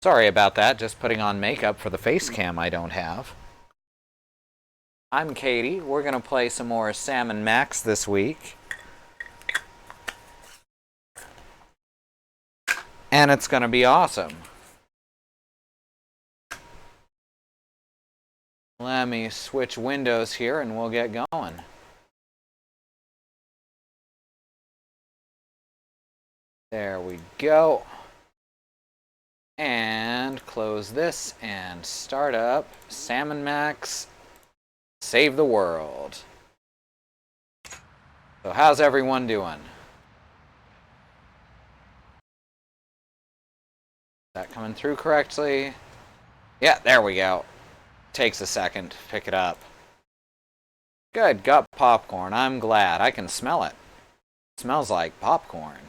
Sorry about that, just putting on makeup for the face cam I don't have. I'm Katie. We're going to play some more Sam & Max this week. And it's going to be awesome. Let me switch windows here and we'll get going. There we go. And close this and start up Sam & Max Save the World. So how's everyone doing? Is that coming through correctly? Yeah, there we go. Takes a second to pick it up. Good, got popcorn. I'm glad. I can smell it. It smells like popcorn.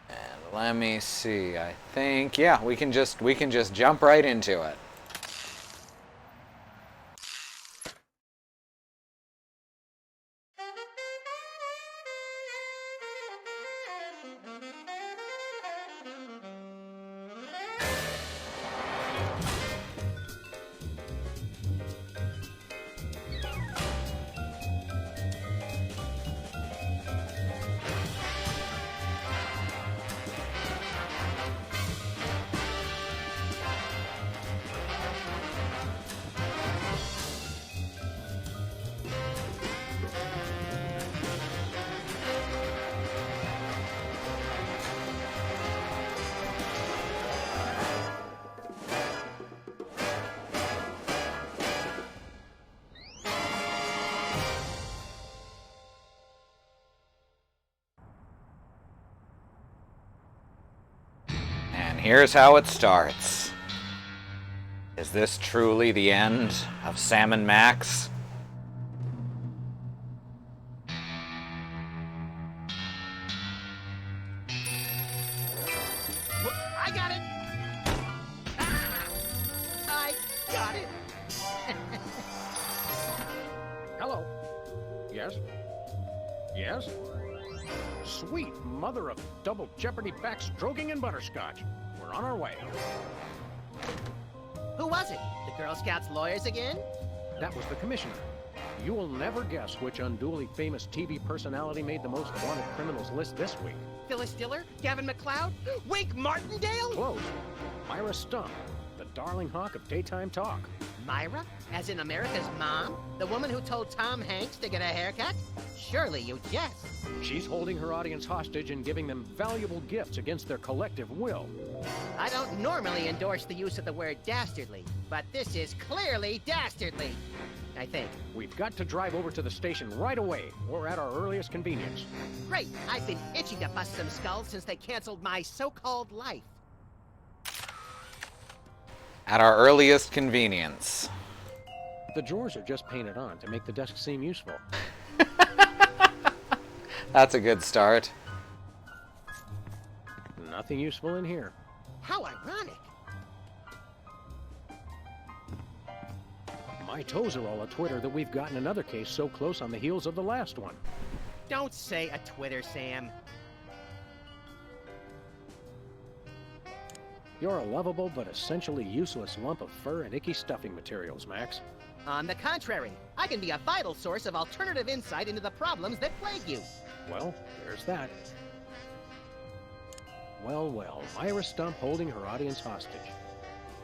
And let me see. I think, yeah, we can just jump right into it. Here's how it starts. Is this truly the end of Sam & Max? I got it! I got it! Hello. Yes? Yes? Sweet mother of double jeopardy backstroking and butterscotch. We're on our way. Who was it? The Girl Scouts lawyers again? That was the commissioner. You will never guess which unduly famous TV personality made the most wanted criminals list this week. Phyllis Diller? Gavin McLeod? Wink Martindale? Close. Myra Stump, the darling hawk of daytime talk. Myra? As in America's mom? The woman who told Tom Hanks to get a haircut? Surely you jest. She's holding her audience hostage and giving them valuable gifts against their collective will. I don't normally endorse the use of the word dastardly, but this is clearly dastardly. I think. We've got to drive over to the station right away, or at our earliest convenience. Great! I've been itching to bust some skulls since they canceled my so-called life. At our earliest convenience. The drawers are just painted on to make the desk seem useful. That's a good start. Nothing useful in here. How ironic! My toes are all a-twitter that we've gotten another case so close on the heels of the last one. Don't say a Twitter, Sam. You're a lovable but essentially useless lump of fur and icky stuffing materials, Max. On the contrary, I can be a vital source of alternative insight into the problems that plague you. Well, there's that. Well, Myra Stump holding her audience hostage.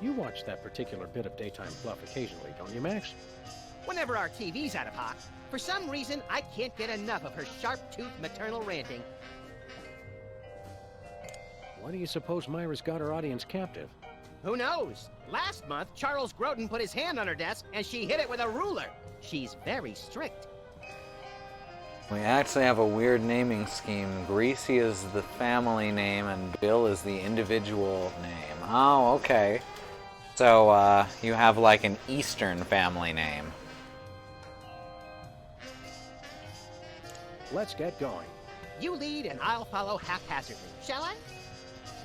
You watch that particular bit of daytime fluff occasionally, don't you, Max? Whenever our TV's out of hock, for some reason I can't get enough of her sharp-toothed maternal ranting. Why do you suppose Myra's got her audience captive? Who knows? Last month, Charles Grodin put his hand on her desk and she hit it with a ruler. She's very strict. We actually have a weird naming scheme. Greasy is the family name and Bill is the individual name. Oh, okay. So, you have like an Eastern family name. Let's get going. You lead and I'll follow haphazardly, shall I?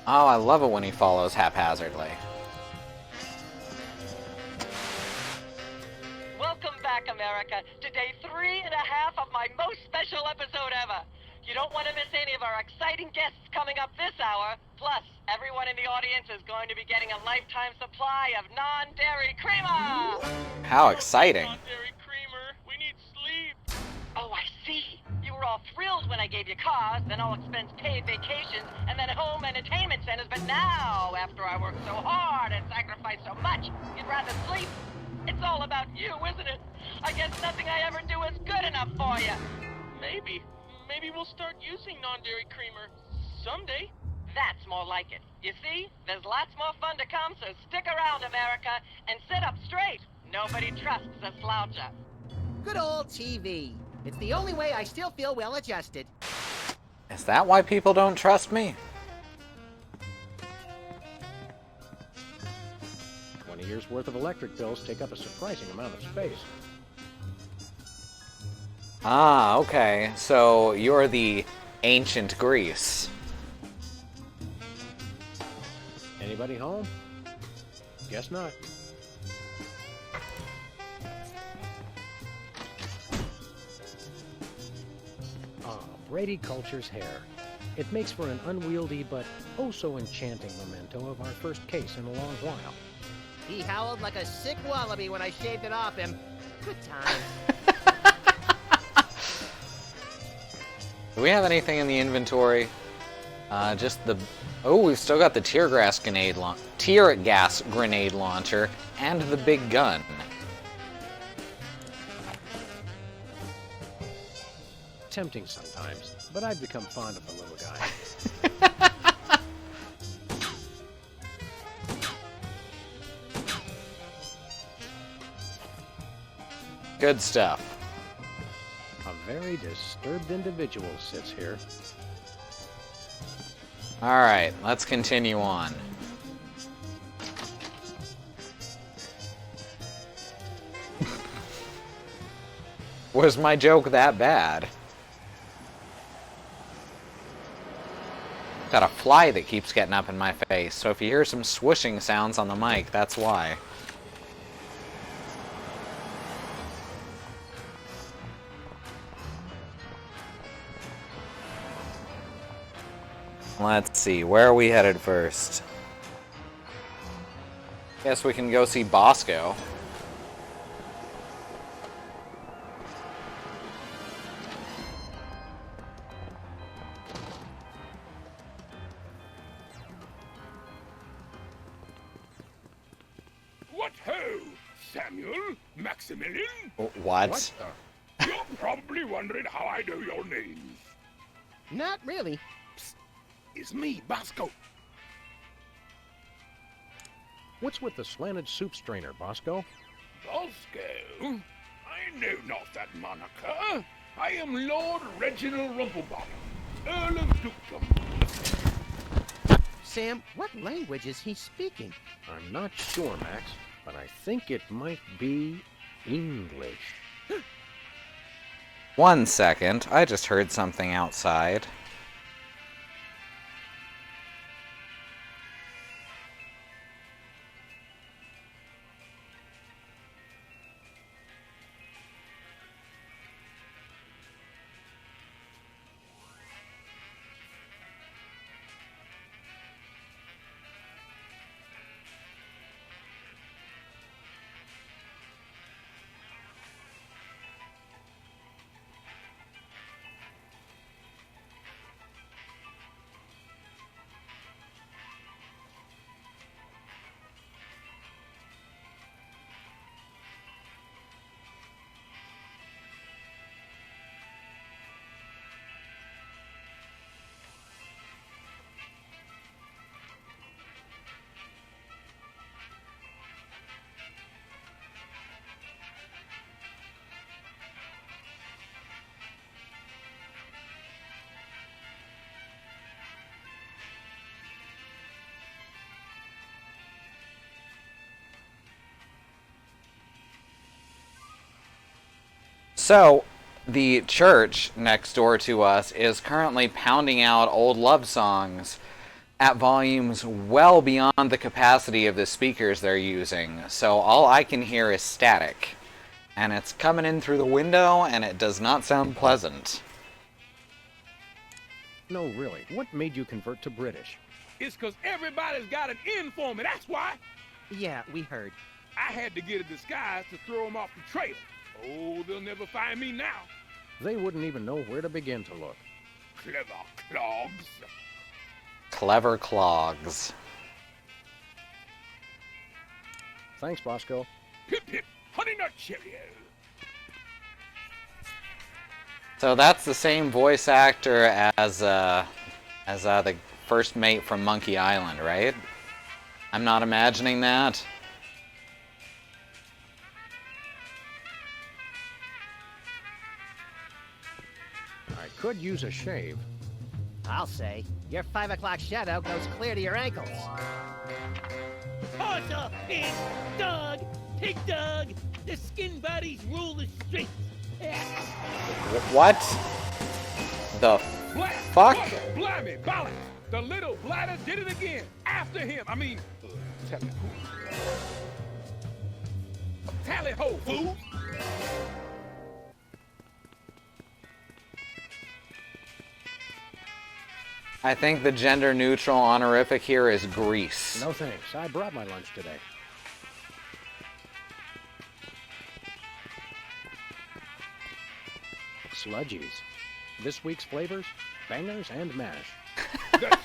Oh, I love it when he follows haphazardly. Welcome back, America, to day 3.5 of my most special episode ever. You don't want to miss any of our exciting guests coming up this hour. Plus, everyone in the audience is going to be getting a lifetime supply of non-dairy creamer! How exciting. Non-dairy creamer. We need sleep. Oh, I see. You were all thrilled when I gave you cars, then all-expense paid vacations, and then home entertainment centers, but now, after I worked so hard and sacrificed so much, you'd rather sleep? It's all about you, isn't it? I guess nothing I ever do is good enough for you. Maybe. Maybe we'll start using non-dairy creamer someday. That's more like it. You see, there's lots more fun to come, so stick around, America, and sit up straight. Nobody trusts a sloucher. Good old TV. It's the only way I still feel well adjusted. Is that why people don't trust me? 20 years worth of electric bills take up a surprising amount of space. Ah, okay. So you're the ancient Greece. Anybody home? Guess not. Ah, Brady cultures hair. It makes for an unwieldy but oh so enchanting memento of our first case in a long while. He howled like a sick wallaby when I shaved it off him. Good times. Do we have anything in the inventory? Just the... Oh, we've still got the tear gas grenade launcher and the big gun. Tempting sometimes, but I've become fond of the little guy. Good stuff. A very disturbed individual sits here. Alright, let's continue on. Was my joke that bad? Got a fly that keeps getting up in my face, so if you hear some swooshing sounds on the mic, that's why. Let's see, where are we headed first? Guess we can go see Bosco. What ho, Samuel? Maximilian? What? You're probably wondering how I know your names. Not really. It's me, Bosco. What's with the slanted soup strainer, Bosco? Bosco? I know not that moniker. I am Lord Reginald Rumplebottom, Earl of Dukedom. Sam, what language is he speaking? I'm not sure, Max, but I think it might be English. 1 second, I just heard something outside. So, the church next door to us is currently pounding out old love songs at volumes well beyond the capacity of the speakers they're using. So all I can hear is static. And it's coming in through the window, and it does not sound pleasant. No, really, what made you convert to British? It's 'cause everybody's got an in for me, that's why. Yeah, we heard. I had to get a disguise to throw them off the trail. Oh, they'll never find me now. They wouldn't even know where to begin to look. Clever clogs. Clever clogs. Thanks, Bosco. Hip hip, honey nut Cheerio. So that's the same voice actor as the first mate from Monkey Island, right? I'm not imagining that. I could use a shave. I'll say. Your 5 o'clock shadow goes clear to your ankles. Paws off, pig! Dog! Pig dog! The skin bodies rule the streets! What? The fuck? Blimey, Bally! The little bladder did it again. After him. I mean, tally ho, fool! I think the gender neutral honorific here is Grease. No thanks, I brought my lunch today. Sludgies. This week's flavors, bangers and mash. That's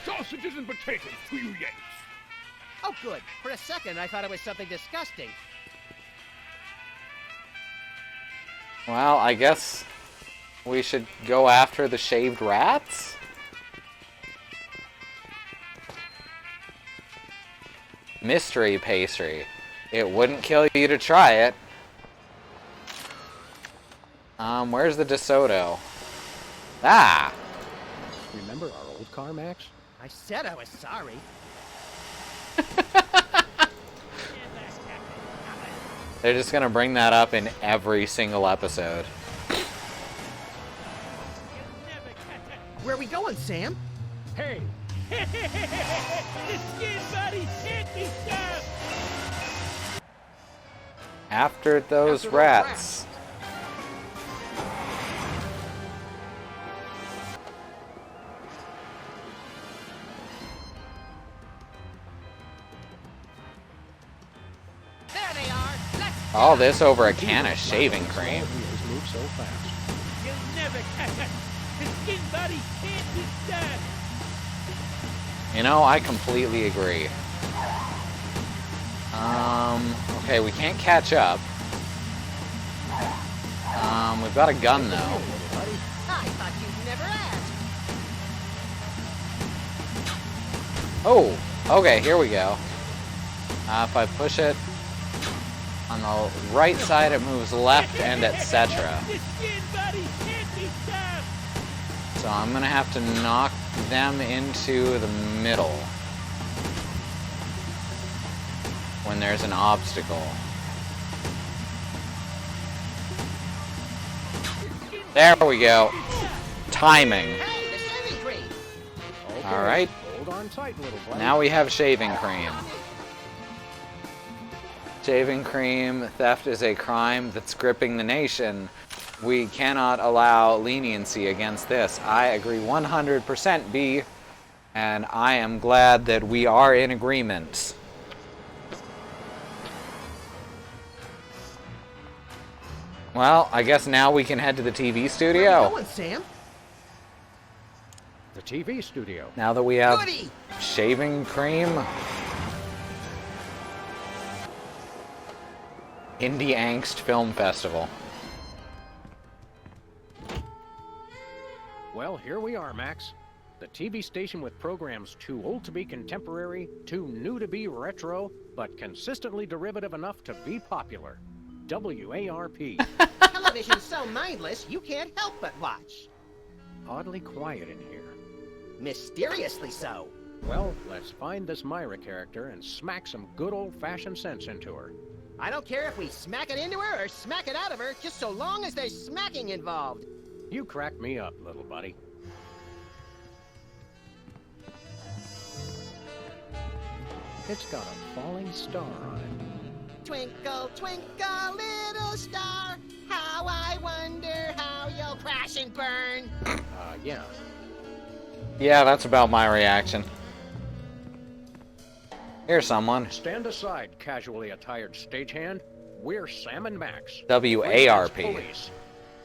sausages and potatoes to you Yanks. Oh, good. For a second, I thought it was something disgusting. Well, I guess we should go after the shaved rats? Mystery pastry. It wouldn't kill you to try it. Where's the DeSoto? Ah! Remember our old car, Max? I said I was sorry. They're just gonna bring that up in every single episode. Where are we going, Sam? Hey! The skin bodies can't be stopped! After those rats. There they are. Let's All this over a can of shaving cream. Wheels move so fast. You'll never catch us! The skin bodies can't be stopped! You know, I completely agree. Okay, we can't catch up. We've got a gun though. I thought you'd never ask. Oh, okay, here we go. If I push it on the right side, it moves left and etc. The skin bodies can't be stopped! So I'm gonna have to knock them into the middle when there's an obstacle. There we go. Timing. Hey, the shaving cream. Okay, All right. Hold on tight, little buddy. Now we have shaving cream. Shaving cream theft is a crime that's gripping the nation. We cannot allow leniency against this. I agree 100%, B, and I am glad that we are in agreement. Well, I guess now we can head to the TV Where are we studio. going, Sam? The TV studio. Now that we have Goody! shaving cream. Indie Angst Film Festival. Well, here we are, Max. The TV station with programs too old to be contemporary, too new to be retro, but consistently derivative enough to be popular. WARP. Television's so mindless, you can't help but watch. Oddly quiet in here. Mysteriously so. Well, let's find this Myra character and smack some good old-fashioned sense into her. I don't care if we smack it into her or smack it out of her, just so long as there's smacking involved. You crack me up, little buddy. It's got a falling star on it. Twinkle, twinkle, little star, how I wonder how you'll crash and burn. Yeah. Yeah, that's about my reaction. Here's someone. Stand aside, casually attired stagehand. We're Sam and Max. W-A-R-P. Police.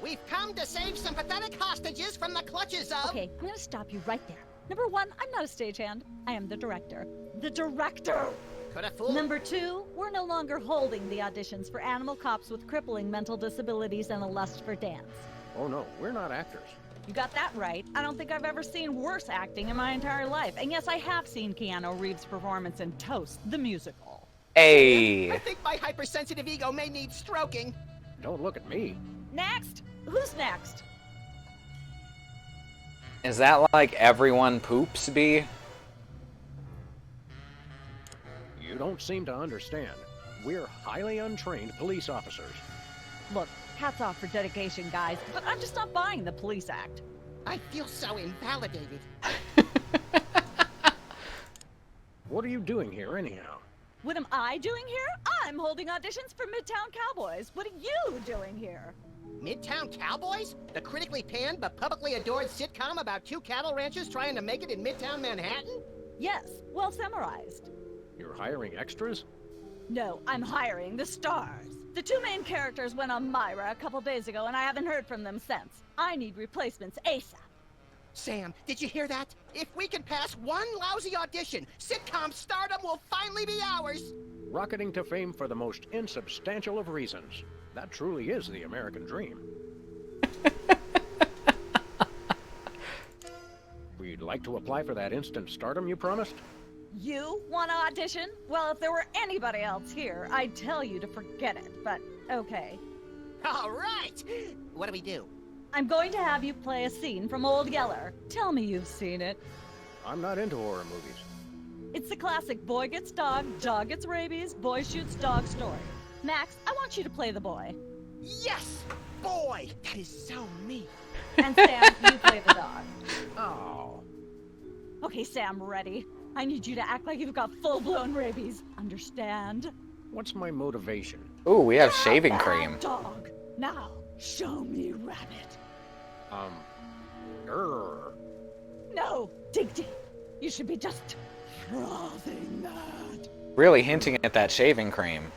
We've come to save some pathetic hostages from the clutches of... Okay, I'm gonna stop you right there. Number one, I'm not a stagehand. I am the director. The director! Could have fooled... Number two, we're no longer holding the auditions for animal cops with crippling mental disabilities and a lust for dance. Oh no, we're not actors. You got that right. I don't think I've ever seen worse acting in my entire life. And yes, I have seen Keanu Reeves' performance in Toast, the musical. Hey! I think my hypersensitive ego may need stroking. Don't look at me. Next! Who's next? Is that like everyone poops be? You don't seem to understand. We're highly untrained police officers. Look, hats off for dedication, guys, but I'm just not buying the police act. I feel so invalidated. What are you doing here, anyhow? What am I doing here? I'm holding auditions for Midtown Cowboys. What are you doing here? Midtown Cowboys? The critically panned but publicly adored sitcom about two cattle ranchers trying to make it in Midtown Manhattan? Yes, well summarized. You're hiring extras? No, I'm hiring the stars. The two main characters went on Myra a couple days ago, and I haven't heard from them since. I need replacements ASAP. Sam, did you hear that? If we can pass one lousy audition, sitcom stardom will finally be ours! Rocketing to fame for the most insubstantial of reasons. That truly is the American dream. We'd like to apply for that instant stardom you promised? You want to audition? Well, if there were anybody else here, I'd tell you to forget it, but okay. All right! What do we do? I'm going to have you play a scene from Old Yeller. Tell me you've seen it. I'm not into horror movies. It's the classic boy gets dog gets rabies, boy shoots dog story. Max, I want you to play the boy. Yes! Boy! That is so me! And Sam, you play the dog. Oh. Okay, Sam, ready? I need you to act like you've got full-blown rabies. Understand? What's my motivation? Ooh, we have shaving cream. Dog. Now, show me rabbit. Grr. No, dig deep. You should be just frothing that. Really hinting at that shaving cream.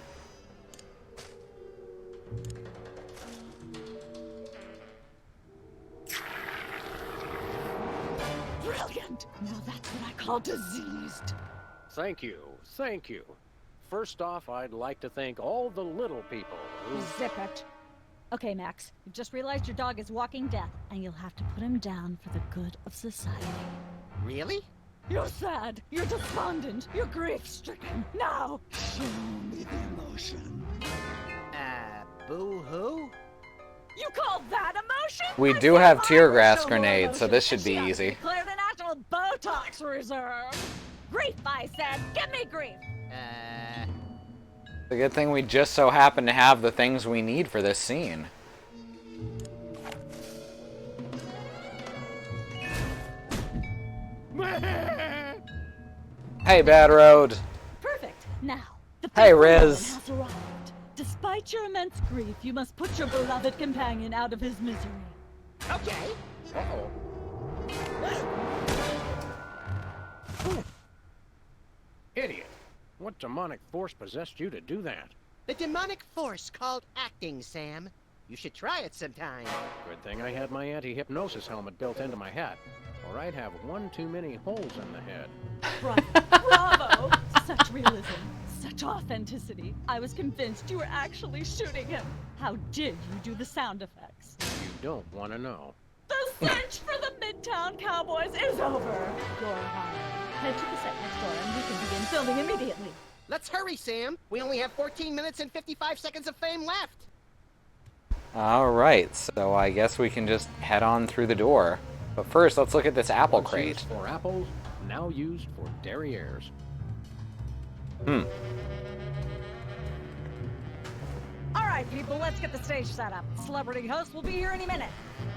Brilliant. Now that's what I call diseased. Thank you, thank you. First off, I'd like to thank all the little people who... Zip it. Okay, Max, you've just realized your dog is walking death, and you'll have to put him down for the good of society. Really? You're sad, you're despondent, you're grief-stricken. Now, show me the emotion. Boo-hoo? You call that emotion? We I do said have I tear would gas show more grenades, so emotion, this should and be she has to easy. Declare the National Botox Reserve. Grief, I said. Give me grief. The good thing we just so happen to have the things we need for this scene. Hey, Bad Road. Perfect. Now, the Hey, big moment Riz. has arrived. Despite your immense grief, you must put your beloved companion out of his misery. Okay. Uh-oh. Idiot. What demonic force possessed you to do that? The demonic force called acting, Sam. You should try it sometime. Good thing I had my anti-hypnosis helmet built into my hat, or I'd have one too many holes in the head. Bravo! Such realism, such authenticity. I was convinced you were actually shooting him. How did you do the sound effects? You don't want to know. The search for the Midtown Cowboys is over. You're hired. Head to the set next door and we can begin filming immediately. Let's hurry, Sam. We only have 14 minutes and 55 seconds of fame left. Alright, so I guess we can just head on through the door. But first, let's look at this apple Once crate. used for apples, now used for derrieres. All right, people, let's get the stage set up. Celebrity host will be here any minute.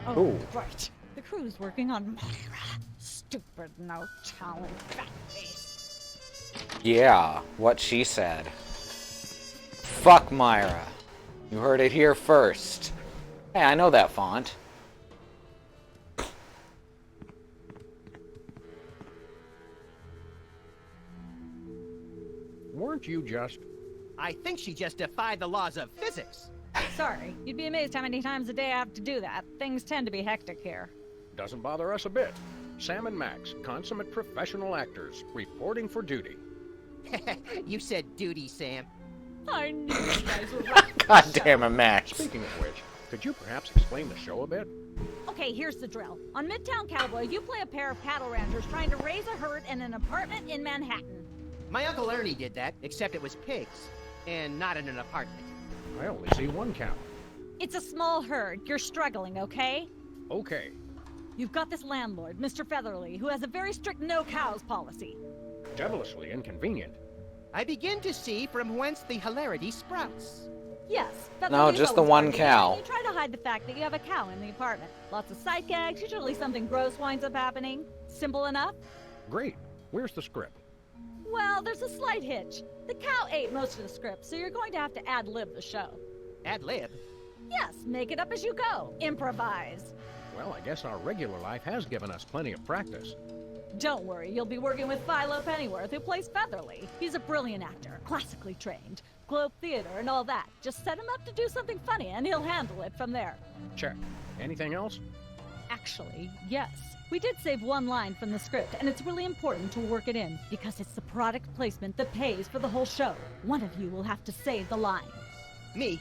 Oh, Ooh. right. The crew's working on Myra. Stupid, no talent, face. Yeah, what she said. Fuck Myra. You heard it here first. Hey, I know that font. weren't you just... I think she just defied the laws of physics. Sorry, you'd be amazed how many times a day I have to do that. Things tend to be hectic here. Doesn't bother us a bit. Sam and Max, consummate professional actors, reporting for duty. You said duty, Sam. I knew you guys were right. God damn it, Max. Speaking of which, could you perhaps explain the show a bit? Okay, here's the drill. On Midtown Cowboy, you play a pair of cattle ranchers trying to raise a herd in an apartment in Manhattan. My Uncle Ernie did that, except it was pigs, and not in an apartment. I only see one cow. It's a small herd. You're struggling, okay? Okay, You've got this landlord, Mr. Featherly, who has a very strict no cows policy. devilishly inconvenient. I begin to see from whence the hilarity sprouts. Yes, No, Featherly's just the always one arguing, cow. and you try to hide the fact that you have a cow in the apartment. Lots of sight gags, usually something gross winds up happening. Simple enough? Great. Where's the script? Well, there's a slight hitch. The cow ate most of the script, so you're going to have to ad-lib the show. Ad lib. Yes, make it up as you go. Improvise. Well, I guess our regular life has given us plenty of practice. Don't worry, you'll be working with Philo Pennyworth, who plays Featherly. He's a brilliant actor, classically trained, Globe Theater and all that. Just set him up to do something funny, and he'll handle it from there. Check. Anything else? Actually, yes. We did save one line from the script, and it's really important to work it in, because it's the product placement that pays for the whole show. One of you will have to say the line. Me,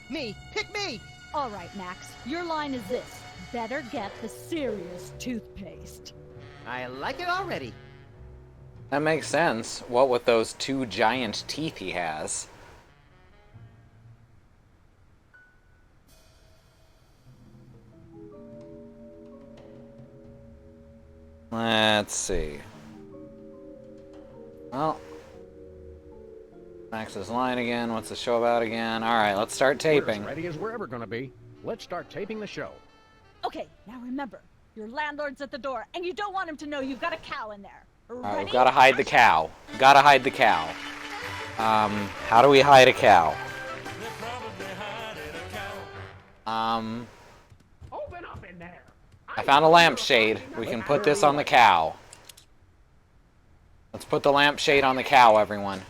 pick me! All right, Max, your line is this. Better get the serious toothpaste. I like it already. That makes sense. What with those two giant teeth he has. Let's see. Well, Max's line again. What's the show about again? All right, let's start We're taping. as ready as we're ever gonna be. Let's start taping the show. Okay, now remember, your landlord's at the door, and you don't want him to know you've got a cow in there. All right, Ready? we've got to hide the cow. Gotta hide the cow. How do we hide a cow? Open up in there! I found a lampshade. We can put this on the cow. Let's put the lampshade on the cow, everyone.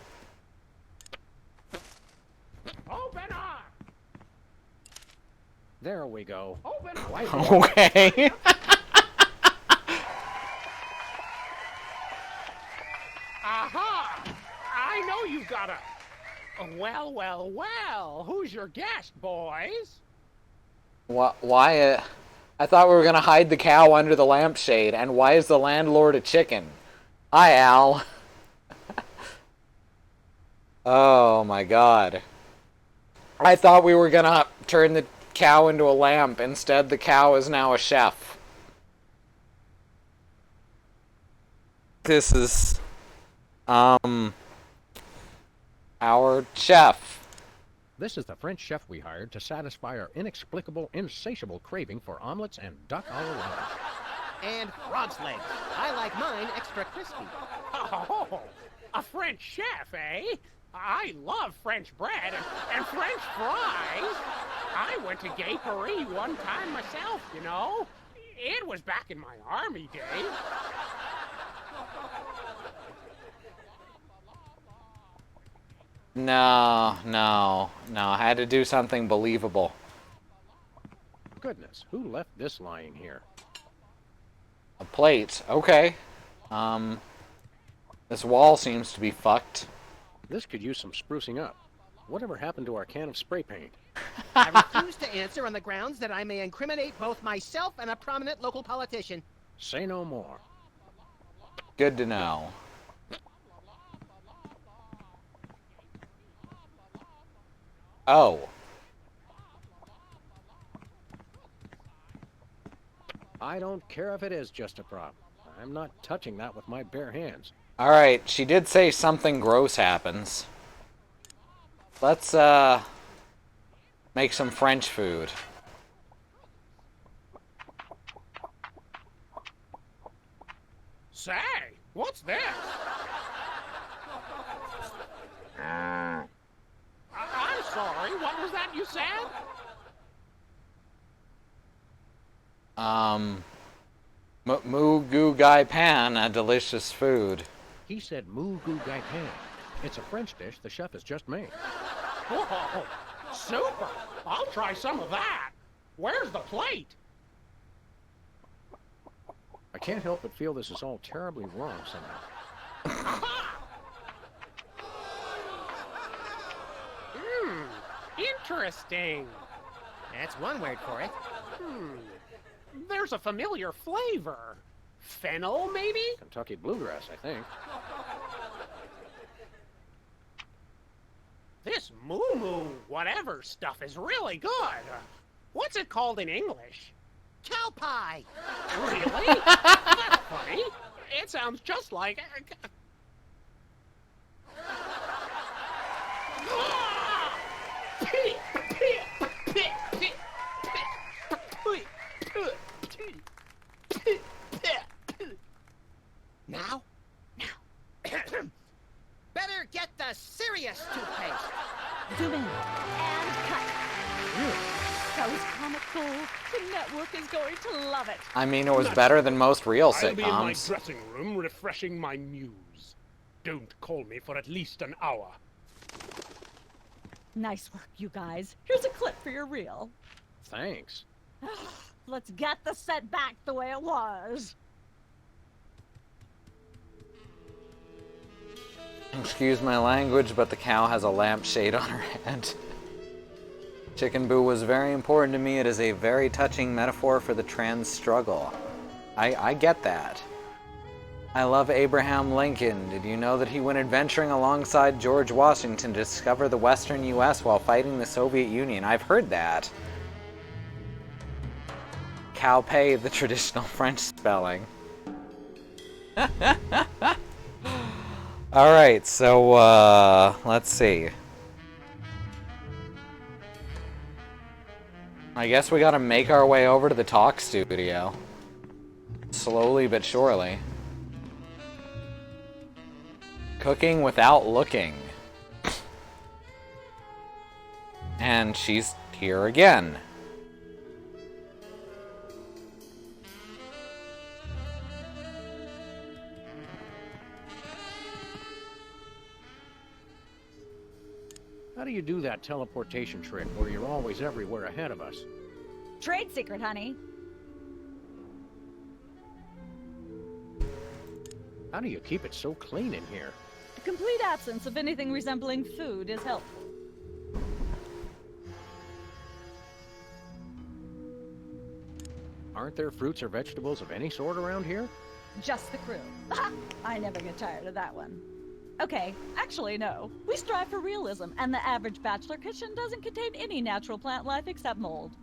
Open up! There we go. Open up! Okay. Aha! I know you've got a... Well, well, well. Who's your guest, boys? Why? I thought we were gonna hide the cow under the lampshade. And why is the landlord a chicken? Hi, Al. Oh my God. I thought we were gonna turn the cow into a lamp. Instead, the cow is now a chef. This is our chef. This is the French chef we hired to satisfy our inexplicable, insatiable craving for omelets and duck a la lamb. And frog's legs. I like mine extra crispy. Oh, a French chef, eh? I love French bread and French fries. I went to Gay Paris one time myself, you know. It was back in my army days. No. I had to do something believable. Goodness, who left this lying here? A plate. Okay. This wall seems to be fucked. This could use some sprucing up. Whatever happened to our can of spray paint? I refuse to answer on the grounds that I may incriminate both myself and a prominent local politician. Say no more. Good to know. Oh. I don't care if it is just a prop. I'm not touching that with my bare hands. Alright, she did say something gross happens. Let's, make some French food. Say, what's this? I'm sorry, what was that you said? Moo Goo Gai Pan, a delicious food. He said moo goo gai pan. It's a French dish the chef has just made. Whoa, super! I'll try some of that. Where's the plate? I can't help but feel this is all terribly wrong somehow. Interesting. That's one word for it. There's a familiar flavor. Fennel, maybe? Kentucky bluegrass, I think. This moo whatever stuff is really good. What's it called in English? Cow pie. Really? That's funny. It sounds just like... Now? Better get the serious toothpaste. Zoom in and cut. That was comic gold. The network is going to love it. I mean, it was better than most real I'll be in my sitcoms. dressing room refreshing my muse. Don't call me for at least an hour. Nice work, you guys. Here's a clip for your reel. Thanks. Let's get the set back the way it was. Excuse my language, but the cow has a lampshade on her head. Chicken Boo was very important to me. It is a very touching metaphor for the trans struggle. I get that. I love Abraham Lincoln. Did you know that he went adventuring alongside George Washington to discover the western U.S. while fighting the Soviet Union? I've heard that. Cow pay, the traditional French spelling. Alright, so, let's see. I guess we gotta make our way over to the talk studio. Slowly but surely. Cooking without looking. And she's here again. How do you do that teleportation trick where you're always everywhere ahead of us? Trade secret, honey. How do you keep it so clean in here? A complete absence of anything resembling food is helpful. Aren't there fruits or vegetables of any sort around here? Just the crew. I never get tired of that one. Okay, actually no. We strive for realism, and the average bachelor kitchen doesn't contain any natural plant life except mold.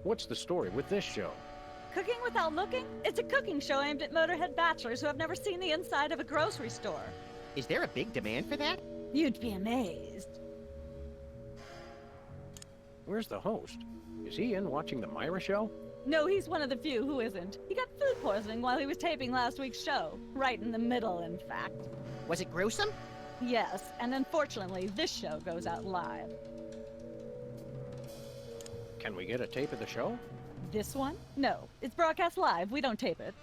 What's the story with this show? Cooking Without Looking? It's a cooking show aimed at motorhead bachelors who have never seen the inside of a grocery store. Is there a big demand for that? You'd be amazed. Where's the host? Is he in watching the Myra show? No, he's one of the few who isn't. He got food poisoning while he was taping last week's show. Right in the middle, in fact. Was it gruesome? Yes, and unfortunately, this show goes out live. Can we get a tape of the show? This one? No, it's broadcast live. We don't tape it.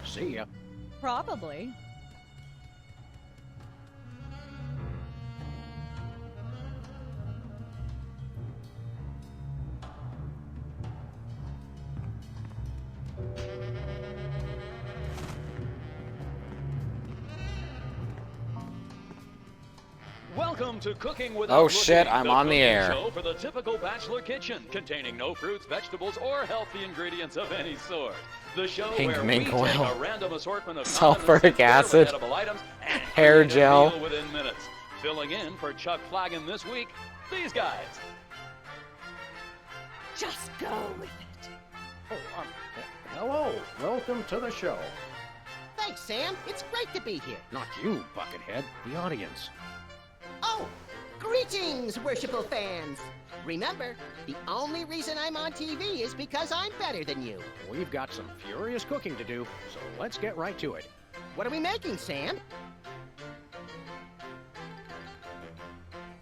See ya. Probably. Welcome to Cooking Without Oh Looking, shit, I'm on the cooking air. show for the typical bachelor kitchen, containing no fruits, vegetables, or healthy ingredients of any sort. The show Pink where mink we take oil, a random assortment of sulfuric condiments and acid, edible items and hair create a gel. meal within minutes. Filling in for Chuck Flaggan this week, these guys. Just go with it. Oh, hello. Welcome to the show. Thanks, Sam. It's great to be here. Not you, Buckethead. The audience. Oh, greetings, worshipful fans. Remember, the only reason I'm on TV is because I'm better than you. We've got some furious cooking to do, so let's get right to it. What are we making, Sam?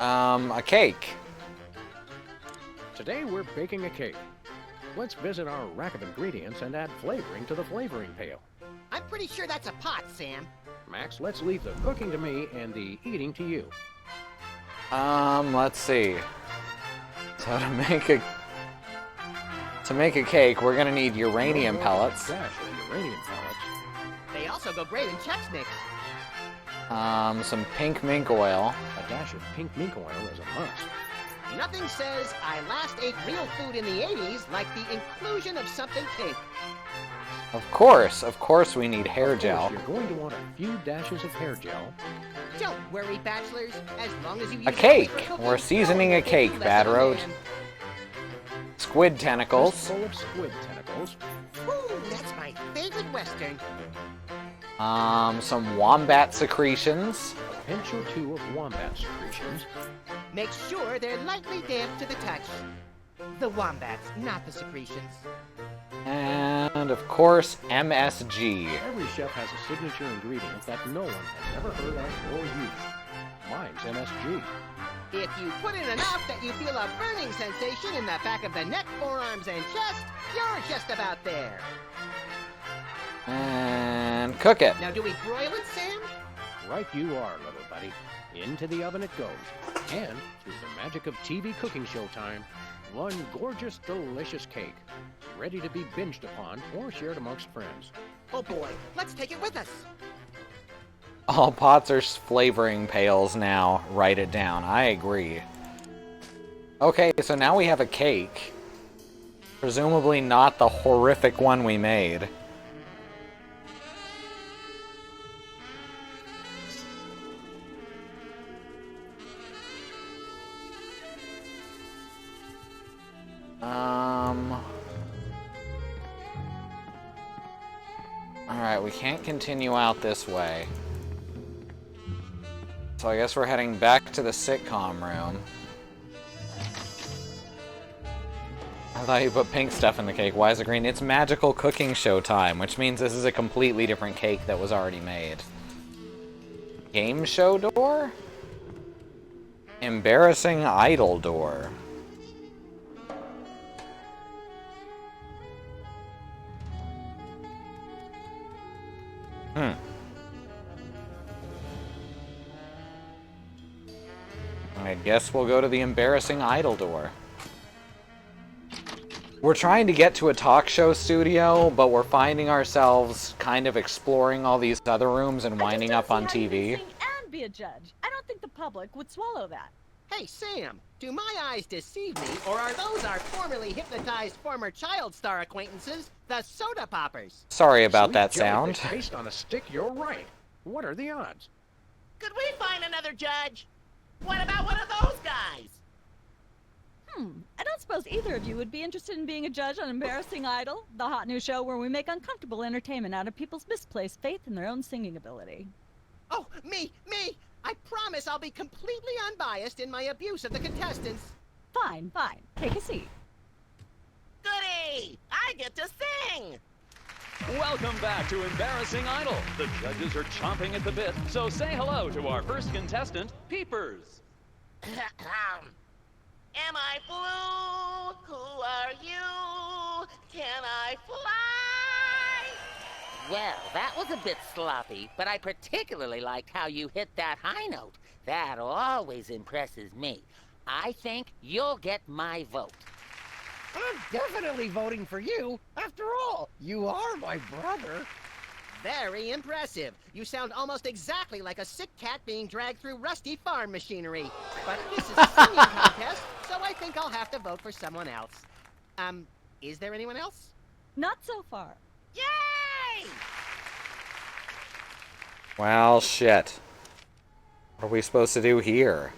A cake. Today we're baking a cake. let's visit our rack of ingredients and add flavoring to the flavoring pail. I'm pretty sure that's a pot, Sam. Max, let's leave the cooking to me and the eating to you. Let's see. So to make a cake, we're gonna need uranium pellets. Dash of uranium pellets. They also go great in Chex Mix. Some pink mink oil. A dash of pink mink oil is a must. Nothing says I last ate real food in the 80s like the inclusion of something pink. Of course we need hair gel. You're going to want a few dashes of hair gel. Don't worry, bachelors. As long as you use A cake! it for cooking, We're seasoning no a one will cake, get you Bad less of a Road. man. Squid tentacles. Full of squid tentacles. Ooh, that's my favorite Western. Some wombat secretions. A pinch or two of wombat secretions. Make sure they're lightly damp to the touch. The wombats, not the secretions. And, of course, MSG. Every chef has a signature ingredient that no one has ever heard of or used. Mine's MSG. If you put in enough that you feel a burning sensation in the back of the neck, forearms, and chest, you're just about there. And cook it. Now, do we broil it, Sam? Right you are, little buddy. Into the oven it goes. And, through the magic of TV cooking show time, one gorgeous, delicious cake. Ready to be binged upon or shared amongst friends. Oh boy, let's take it with us. All pots are flavoring pails now. Write it down. I agree. Okay, so now we have a cake. Presumably not the horrific one we made. Alright, we can't continue out this way. So I guess we're heading back to the sitcom room. I thought you put pink stuff in the cake. Why is it green? It's magical cooking show time, which means this is a completely different cake that was already made. Game show door? Embarrassing idol door. I guess we'll go to the embarrassing idol door. We're trying to get to a talk show studio, but we're finding ourselves kind of exploring all these other rooms and winding up on TV. You can sing and be a judge. I don't think the public would swallow that. Hey, Sam, do my eyes deceive me, or are those our formerly hypnotized former child star acquaintances, the Soda Poppers? Sorry about Sweet that jellyfish sound. Paste on a stick, you're right. What are the odds? Could we find another judge? What about one of those guys? I don't suppose either of you would be interested in being a judge on Embarrassing Idol, the hot new show where we make uncomfortable entertainment out of people's misplaced faith in their own singing ability. Oh, me! I promise I'll be completely unbiased in my abuse of the contestants. Fine. Take a seat. Goody! I get to sing! Welcome back to Embarrassing Idol. The judges are chomping at the bit, so say hello to our first contestant, Peepers. Am I blue? Who are you? Can I fly? Well, that was a bit sloppy, but I particularly liked how you hit that high note. That always impresses me. I think you'll get my vote. I'm definitely voting for you. After all, you are my brother. Very impressive. You sound almost exactly like a sick cat being dragged through rusty farm machinery. But this is a singing contest, so I think I'll have to vote for someone else. Is there anyone else? Not so far. Yay! Well, shit. What are we supposed to do here?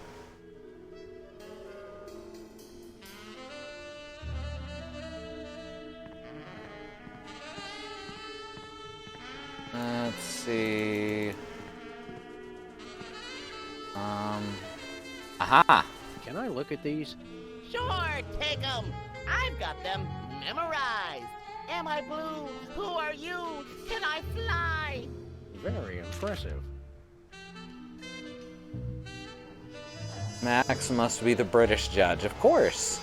Let's see. Aha! Can I look at these? Sure, take 'em. I've got them memorized. Am I blue? Who are you? Can I fly? Very impressive. Max must be the British judge, of course.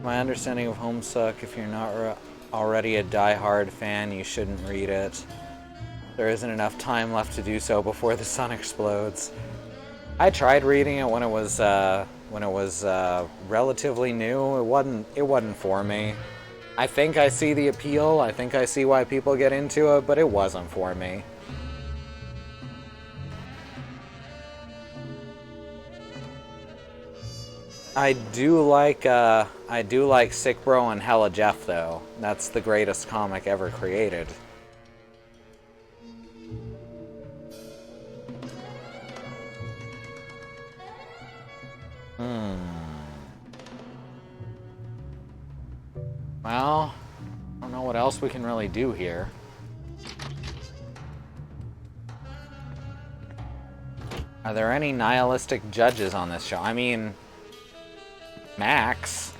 My understanding of Homestuck, if you're not already a die-hard fan, you shouldn't read it. There isn't enough time left to do so before the sun explodes. I tried reading it when it was relatively new. It wasn't for me. I think I see the appeal. I think I see why people get into it, but it wasn't for me. I do like Sick Bro and Hella Jeff though. That's the greatest comic ever created. Well, I don't know what else we can really do here. Are there any nihilistic judges on this show? I mean, Max.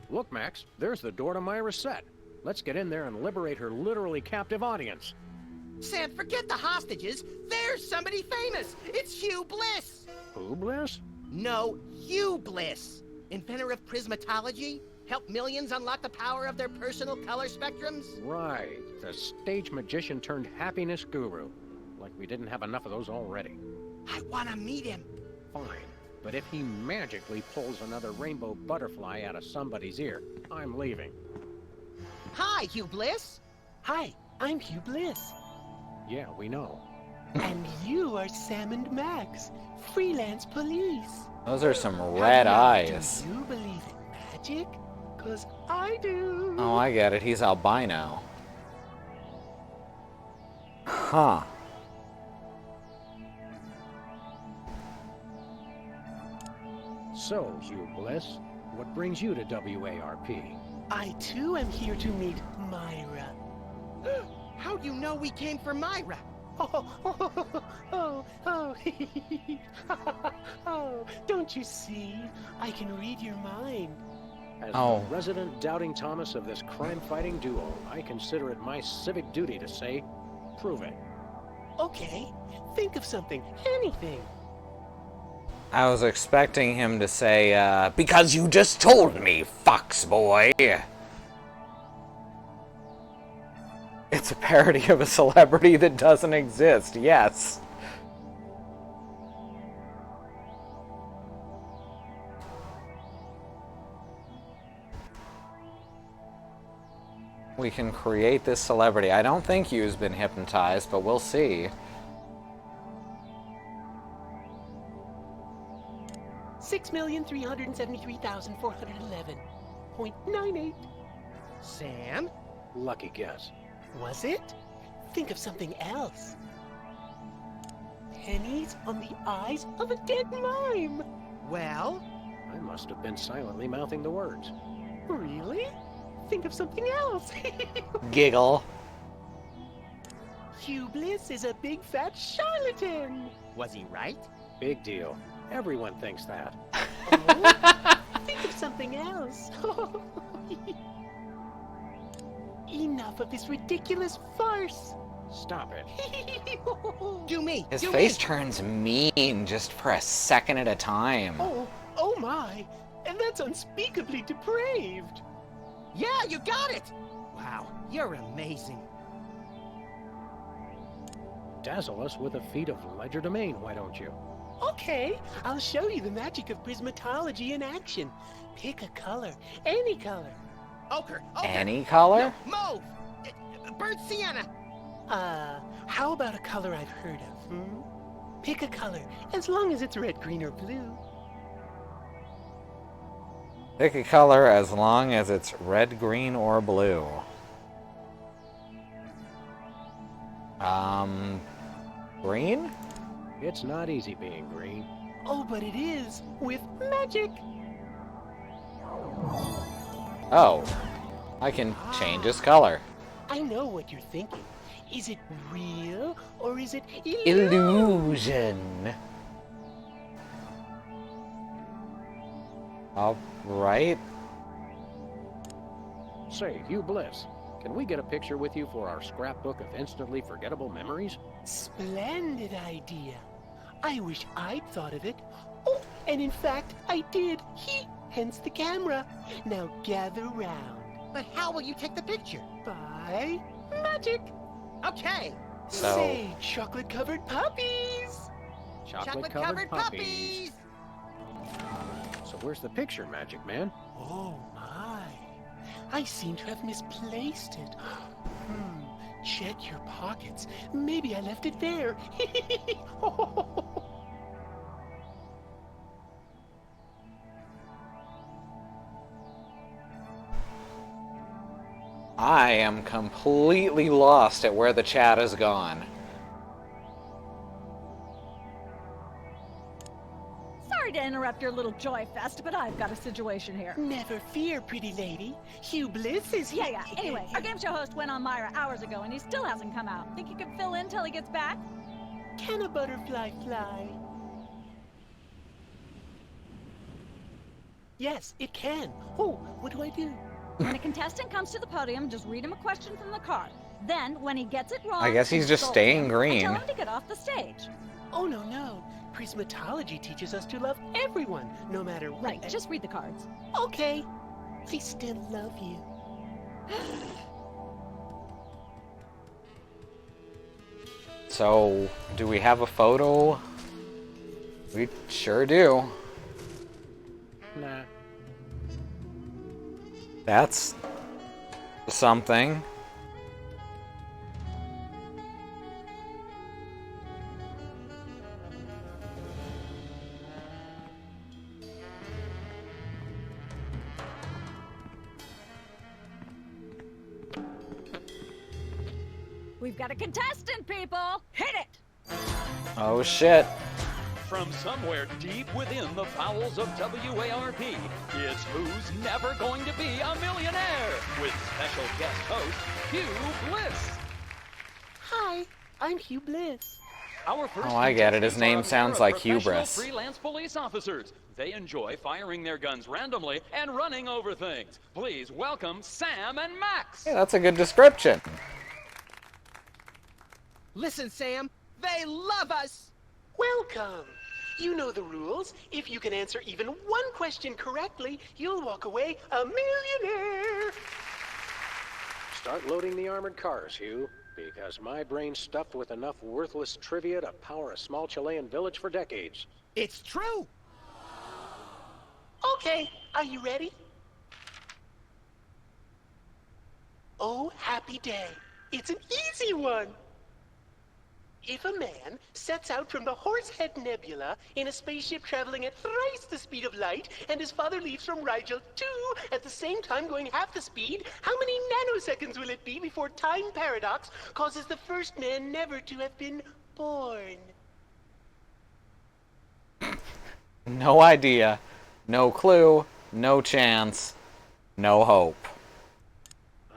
Look, Max, there's the door to Myra's set. Let's get in there and liberate her literally captive audience. Sam, forget the hostages. There's somebody famous. It's Hugh Bliss. Who, Bliss? No, Hugh Bliss. Inventor of prismatology. Helped millions unlock the power of their personal color spectrums. Right. The stage magician turned happiness guru. Like we didn't have enough of those already. I want to meet him. Fine. But if he magically pulls another rainbow butterfly out of somebody's ear, I'm leaving. Hi, Hugh Bliss. Hi, I'm Hugh Bliss. Yeah, we know. And you are Sam and Max, freelance police. Those are some red eyes. Do you believe in magic? 'Cause I do. Oh, I get it. He's albino. Huh. So, Hugh Bliss, what brings you to WARP? I too am here to meet Myra. How do you know we came for Myra? Oh, don't you see? I can read your mind. As the resident doubting Thomas of this crime-fighting duo, I consider it my civic duty to say, prove it. Okay, think of something, anything. I was expecting him to say, because you just told me, fox boy. It's a parody of a celebrity that doesn't exist, yes. We can create this celebrity. I don't think Hugh's been hypnotized, but we'll see. 6,373,411.98. Sam? Lucky guess. Was it? Think of something else. Pennies on the eyes of a dead mime. Well? I must have been silently mouthing the words. Really? Think of something else. Giggle. Hugh Bliss is a big fat charlatan. Was he right? Big deal. Everyone thinks that. Oh, think of something else. Enough of this ridiculous farce. Stop it. Do me. His do face me. turns mean just for a second at a time. Oh my. And that's unspeakably depraved. Yeah, you got it. Wow, you're amazing. Dazzle us with a feat of legerdemain, why don't you? Okay, I'll show you the magic of prismatology in action. Pick a color, any color. Ochre. Any color? No, mauve. Burnt sienna. How about a color I've heard of, Pick a color, as long as it's red, green, or blue. Pick a color as long as it's red, green, or blue. Green? It's not easy being green. Oh, but it is, with magic. Oh, I can change his color. I know what you're thinking. Is it real, or is it Illusion. All right. Say, Hugh Bliss, Can we get a picture with you for our scrapbook of instantly forgettable memories? Splendid idea. I wish I'd thought of it. Oh, and in fact, I did. Hence the camera. Now gather round. But how will you take the picture? By magic. Okay. So- Say, chocolate-covered puppies. Chocolate-covered puppies. So where's the picture, Magic Man? Oh my. I seem to have misplaced it. Check your pockets. Maybe I left it there. I am completely lost at where the chat has gone. Sorry to interrupt your little joy fest, but I've got a situation here. Never fear, pretty lady. Hugh Bliss is here. Yeah. Anyway, our game show host went on Myra hours ago, and he still hasn't come out. Think you could fill in till he gets back? Can a butterfly fly? Yes, it can. Oh, what do I do? When a contestant comes to the podium, just read him a question from the card. Then, when he gets it wrong, I guess he's just insult staying him green. and tell him to get off the stage. Oh, no. Prismatology teaches us to love everyone, no matter what. Right, just read the cards. Okay. I still love you. So, do we have a photo? We sure do. Nah. That's something. We've got a contestant, people! Hit it! Oh shit. From somewhere deep within the bowels of WARP, it's Who's Never Going to Be a Millionaire? With special guest host, Hugh Bliss. Hi, I'm Hugh Bliss. Our first Oh, I get it. His contestants name are a sounds pair of like professional hubris. freelance police officers. They enjoy firing their guns randomly and running over things. Please welcome Sam and Max. Yeah, that's a good description. Listen, Sam. They love us. Welcome. You know the rules. If you can answer even one question correctly, you'll walk away a millionaire. Start loading the armored cars, Hugh, because my brain's stuffed with enough worthless trivia to power a small Chilean village for decades. It's true. Okay, are you ready? Oh, happy day. It's an easy one. If a man sets out from the Horsehead Nebula in a spaceship traveling at thrice the speed of light, and his father leaves from Rigel 2 at the same time going half the speed, how many nanoseconds will it be before time paradox causes the first man never to have been born? No idea. No clue. No chance. No hope.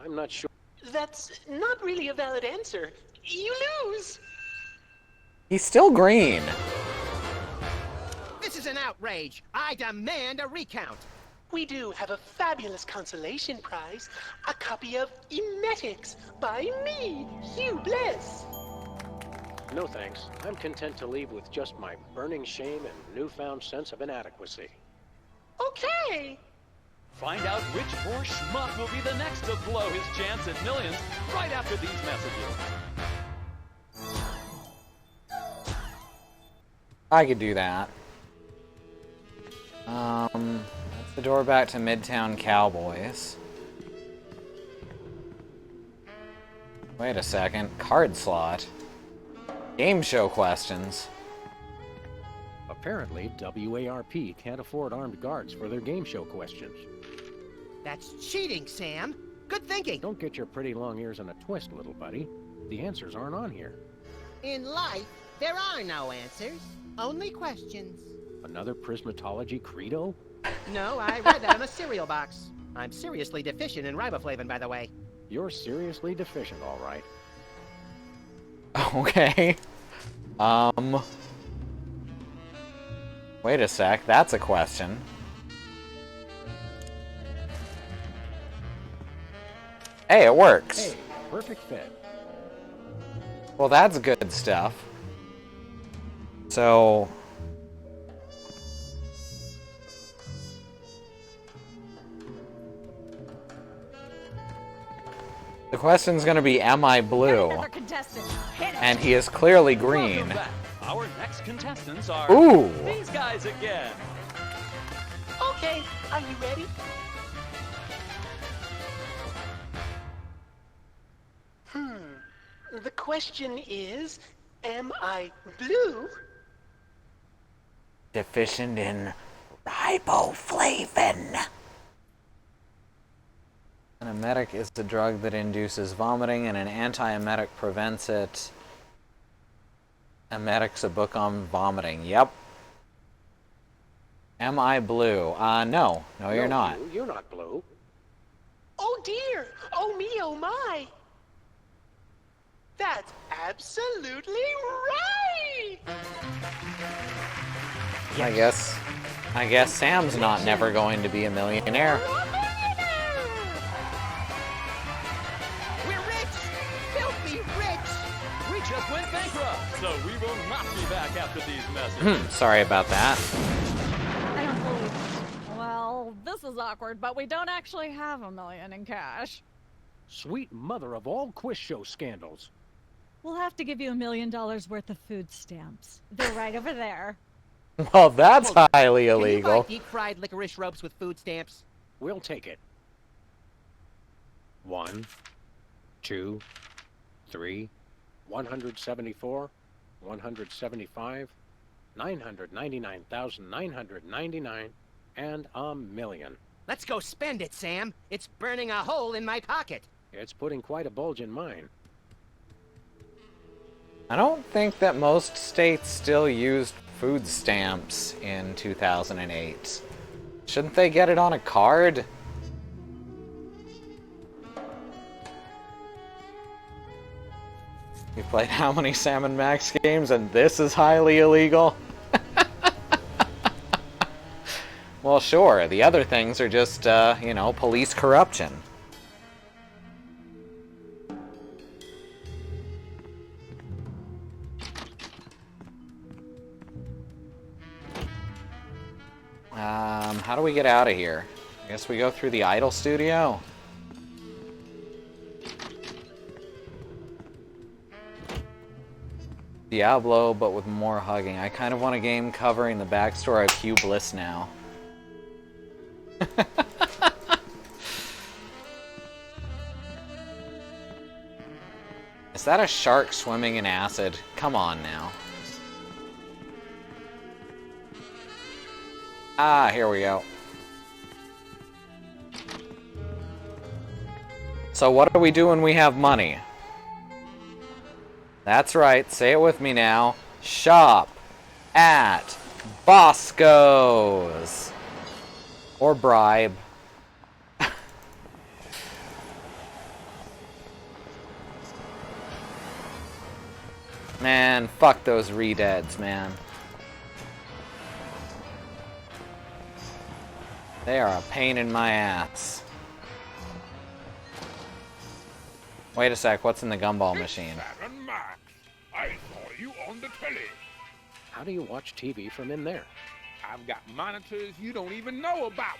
I'm not sure. That's not really a valid answer. You lose! He's still green. This is an outrage. I demand a recount. We do have a fabulous consolation prize, a copy of Emetics by me, Hugh Bliss. No thanks. I'm content to leave with just my burning shame and newfound sense of inadequacy. Okay. Find out which poor schmuck will be the next to blow his chance at millions right after these messages. I could do that. That's the door back to Midtown Cowboys. Wait a second. Card slot. Game show questions. Apparently, WARP can't afford armed guards for their game show questions. That's cheating, Sam. Good thinking. Don't get your pretty long ears in a twist, little buddy. The answers aren't on here. In life, there are no answers, only questions. Another prismatology credo? No, I read that in a cereal box. I'm seriously deficient in riboflavin, by the way. You're seriously deficient, all right. Okay. Wait a sec. That's a question. Hey, it works. Hey, perfect fit. Well, that's good stuff. So... the question's gonna be, am I blue? Another contestant. Hit it. And he is clearly green. Welcome back. Our next contestants are Ooh! these guys again. Okay, are you ready? The question is, am I blue? Deficient in riboflavin. An emetic is the drug that induces vomiting, and an antiemetic prevents it. Emetic's a book on vomiting. Yep. Am I blue? No. No, you're not. You're not blue. Oh dear! Oh me, oh my! That's absolutely right! I guess Sam's not never going to be a millionaire. We're rich! Filthy rich! We just went bankrupt, so we will not be back after these messages. Sorry about that. I don't believe it. Well, this is awkward, but we don't actually have $1 million in cash. Sweet mother of all quiz show scandals. We'll have to give you $1 million worth of food stamps. They're right over there. Well, that's Hold on. highly Can you buy illegal. deep-fried licorice ropes with food stamps? We'll take it. 1, 2, 3, 174, 175, 999,999, and $1 million. Let's go spend it, Sam. It's burning a hole in my pocket. It's putting quite a bulge in mine. I don't think that most states still used food stamps in 2008. Shouldn't they get it on a card? We played how many Sam & Max games, and this is highly illegal? Well, sure. The other things are just, you know, police corruption. How do we get out of here? I guess we go through the idol studio. Diablo, but with more hugging. I kind of want a game covering the backstory of Hugh Bliss now. Is that a shark swimming in acid? Come on now. Ah, here we go. So what do we do when we have money? That's right, say it with me now. Shop at Bosco's. Or bribe. Man, fuck those redeads, man. They are a pain in my ass. Wait a sec, what's in the gumball machine? Sam & Max, I saw you on the telly. How do you watch TV from in there? I've got monitors you don't even know about.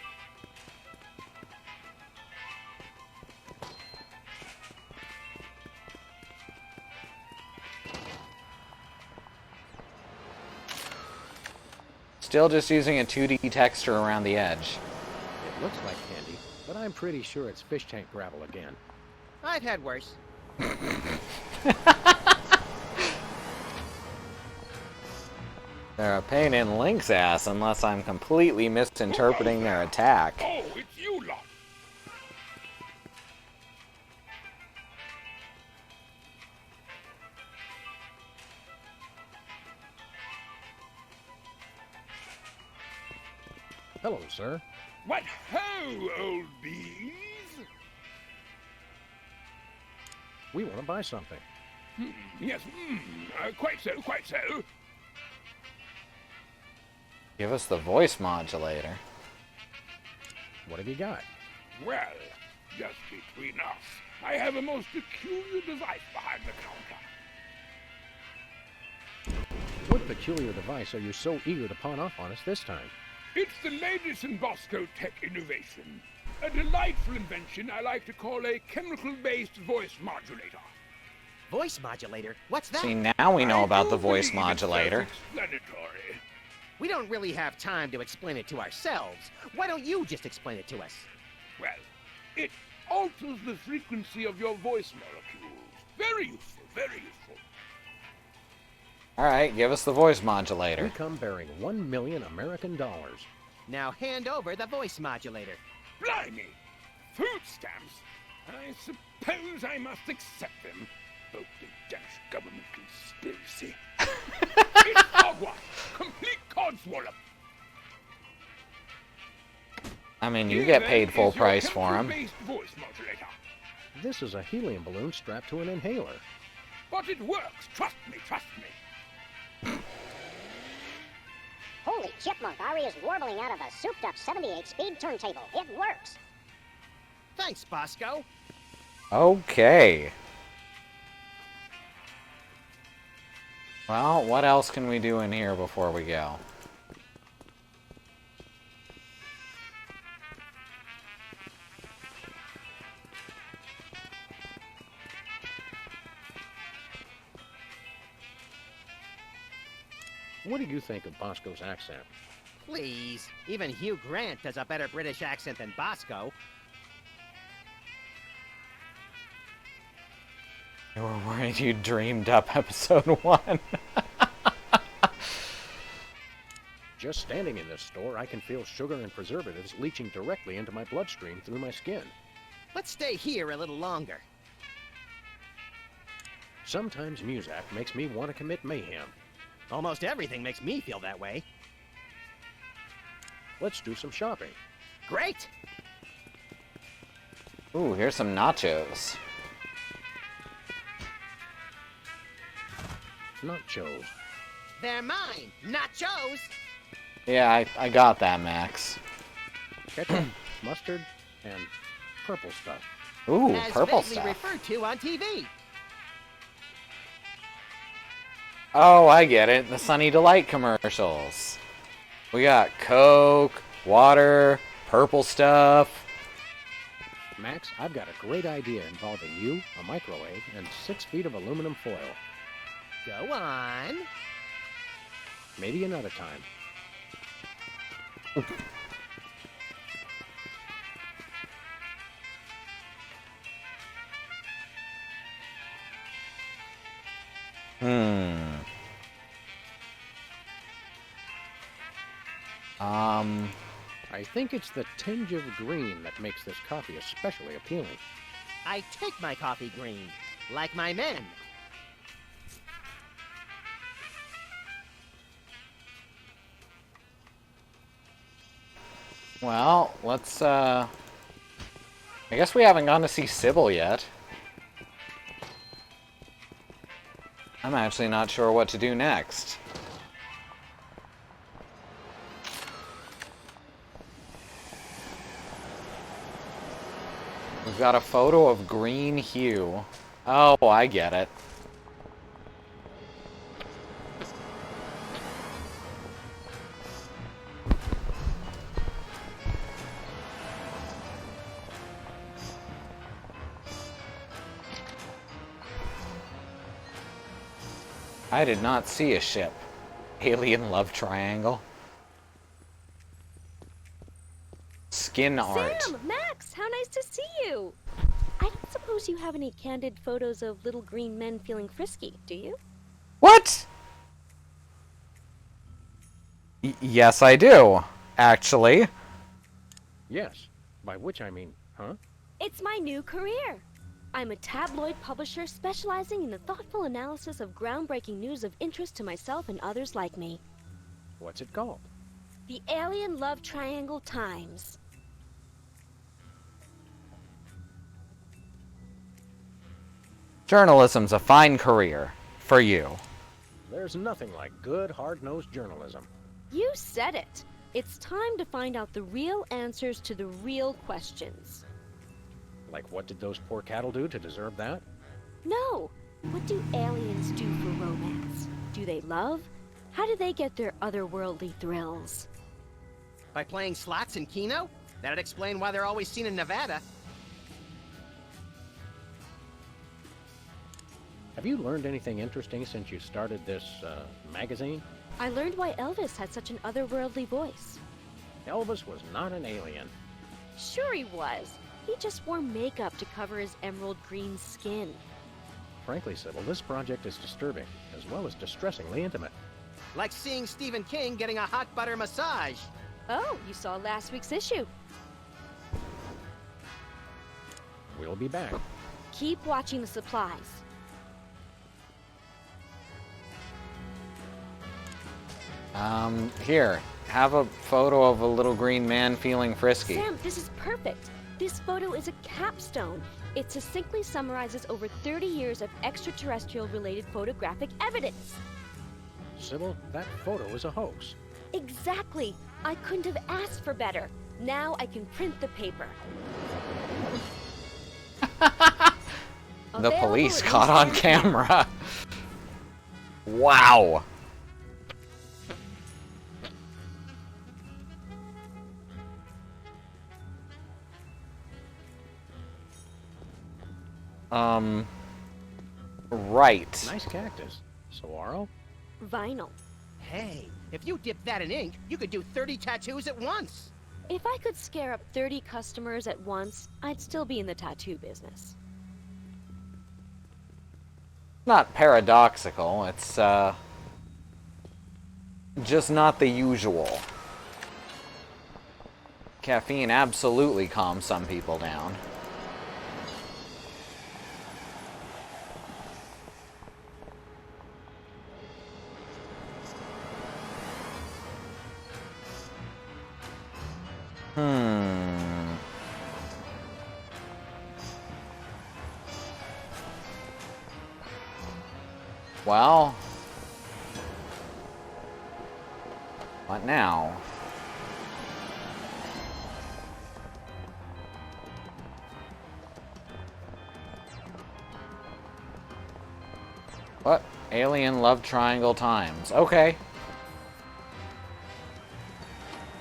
Still just using a 2D texture around the edge. It looks like candy, but I'm pretty sure it's fish tank gravel again. I've had worse. They're a pain in Link's ass unless I'm completely misinterpreting their attack. Oh, it's you lot. Hello, sir. What ho, old bees? We want to buy something. Yes, quite so, quite so. Give us the voice modulator. What have you got? Well, Just between us, I have a most peculiar device behind the counter. What peculiar device are you so eager to pawn off on us this time? It's the latest in Bosco tech innovation. A delightful invention I like to call a chemical-based voice modulator. Voice modulator? What's that? See, now we know I about do the voice believe it's modulator. self-explanatory. We don't really have time to explain it to ourselves. Why don't you just explain it to us? Well, it alters the frequency of your voice molecules. Very useful, very useful. Alright, give us the voice We modulator. come bearing $1 million American dollars. Now hand over the voice modulator. Blimey! Food stamps? I suppose I must accept them. Oh, the Danish government conspiracy. It's hogwash! Complete codswallop! I mean, you Here, get then, paid full is your price for them. chemical-based voice modulator. This is a helium balloon strapped to an inhaler. But it works, trust me, trust me. Holy chipmunk, Ari is warbling out of a souped-up 78-speed turntable. It works. Thanks, Bosco. Okay. Well, what else can we do in here before we go? What do you think of Bosco's accent? Please. Even Hugh Grant does a better British accent than Bosco. You were worried you dreamed up episode 1. Just standing in this store, I can feel sugar and preservatives leaching directly into my bloodstream through my skin. Let's stay here a little longer. Sometimes Muzak makes me want to commit mayhem. Almost everything makes me feel that way. Let's do some shopping. Great! Ooh, here's some nachos. Nachos. They're mine, nachos! Yeah, I got that, Max. Ketchup, mustard, and purple stuff. Ooh, As purple vaguely stuff. referred to on TV. Oh, I get it. The Sunny Delight commercials. We got Coke, water, purple stuff. Max, I've got a great idea involving you, a microwave, and 6 feet of aluminum foil. Go on. Maybe another time. I think it's the tinge of green that makes this coffee especially appealing. I take my coffee green, like my men. Well, let's, I guess we haven't gone to see Sybil yet. I'm actually not sure what to do next. We've got a photo of Green Hugh. Oh, I get it. I did not see a ship. Alien love triangle. Skin art. Sam! Max! How nice to see you! I don't suppose you have any candid photos of little green men feeling frisky, do you? What? Yes, I do, actually. Yes, by which I mean, huh? It's my new career! I'm a tabloid publisher specializing in the thoughtful analysis of groundbreaking news of interest to myself and others like me. What's it called? The Alien Love Triangle Times. Journalism's a fine career. For you. There's nothing like good, hard-nosed journalism. You said it. It's time to find out the real answers to the real questions. Like, what did those poor cattle do to deserve that? No. What do aliens do for romance? Do they love? How do they get their otherworldly thrills? By playing slots in Keno? That'd explain why they're always seen in Nevada. Have you learned anything interesting since you started this, magazine? I learned why Elvis had such an otherworldly voice. Elvis was not an alien. Sure he was. He just wore makeup to cover his emerald green skin. Frankly, Sybil, this project is disturbing, as well as distressingly intimate. Like seeing Stephen King getting a hot butter massage. Oh, you saw last week's issue. We'll be back. Keep watching the supplies. Here, have a photo of a little green man feeling frisky. Sam, this is perfect. This photo is a capstone. It succinctly summarizes over 30 years of extraterrestrial-related photographic evidence. Sybil, that photo is a hoax. Exactly. I couldn't have asked for better. Now I can print the paper. The police caught on camera. Wow. Right. Nice cactus. Saguaro? Vinyl. Hey, if you dip that in ink, you could do 30 tattoos at once. If I could scare up 30 customers at once, I'd still be in the tattoo business. Not paradoxical, it's, just not the usual. Caffeine absolutely calms some people down. Well, what now? What? Alien love triangle times. Okay.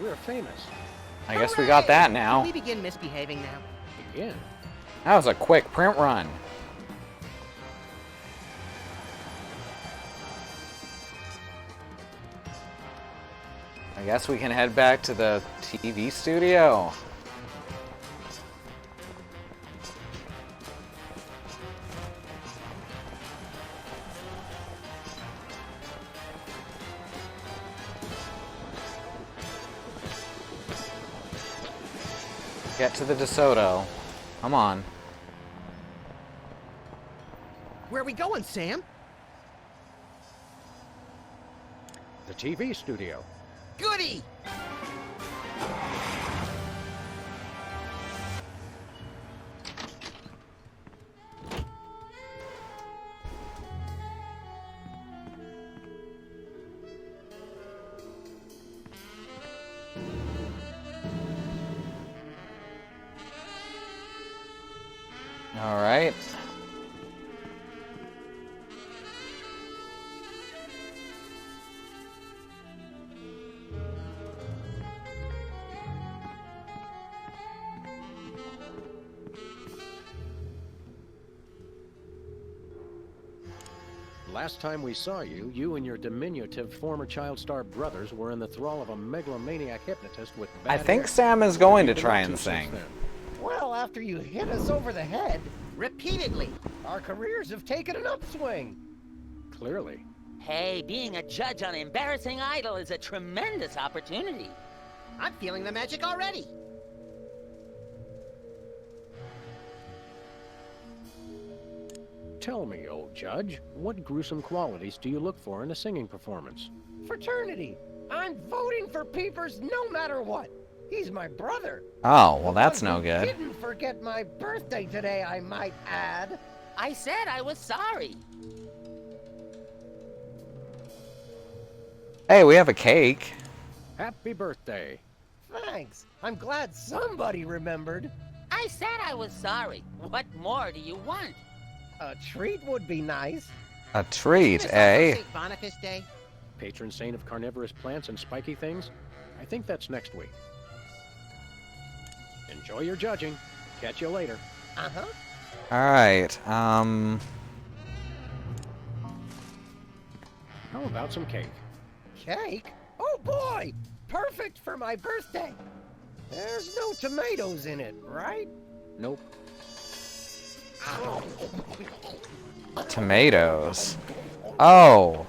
We're famous. I guess we got that now. Can we begin misbehaving now? Begin? That was a quick print run. I guess we can head back to the TV studio. Get to the DeSoto. Come on. Where are we going, Sam? The TV studio. Goody! All right. Last time we saw you, you and your diminutive former child star brothers were in the thrall of a megalomaniac hypnotist with bad I think hair. Sam is going to You've been try up and to since sing. then. Well, after you hit us over the head, Repeatedly. our careers have taken an upswing. Clearly. Hey, being a judge on Embarrassing Idol is a tremendous opportunity. I'm feeling the magic already. Tell me, old judge, what gruesome qualities do you look for in a singing performance? Fraternity. I'm voting for Peepers no matter what. He's my brother. Oh, well, that's no good. Didn't forget my birthday today, I might add. I said I was sorry. Hey, we have a cake. Happy birthday. Thanks. I'm glad somebody remembered. I said I was sorry. What more do you want? A treat would be nice. A treat, Isn't this eh? also St. Boniface Day? Patron saint of carnivorous plants and spiky things? I think that's next week. Enjoy your judging. Catch you later. Uh-huh. Alright, How about some cake? Cake? Oh boy! Perfect for my birthday! There's no tomatoes in it, right? Nope. tomatoes. Oh.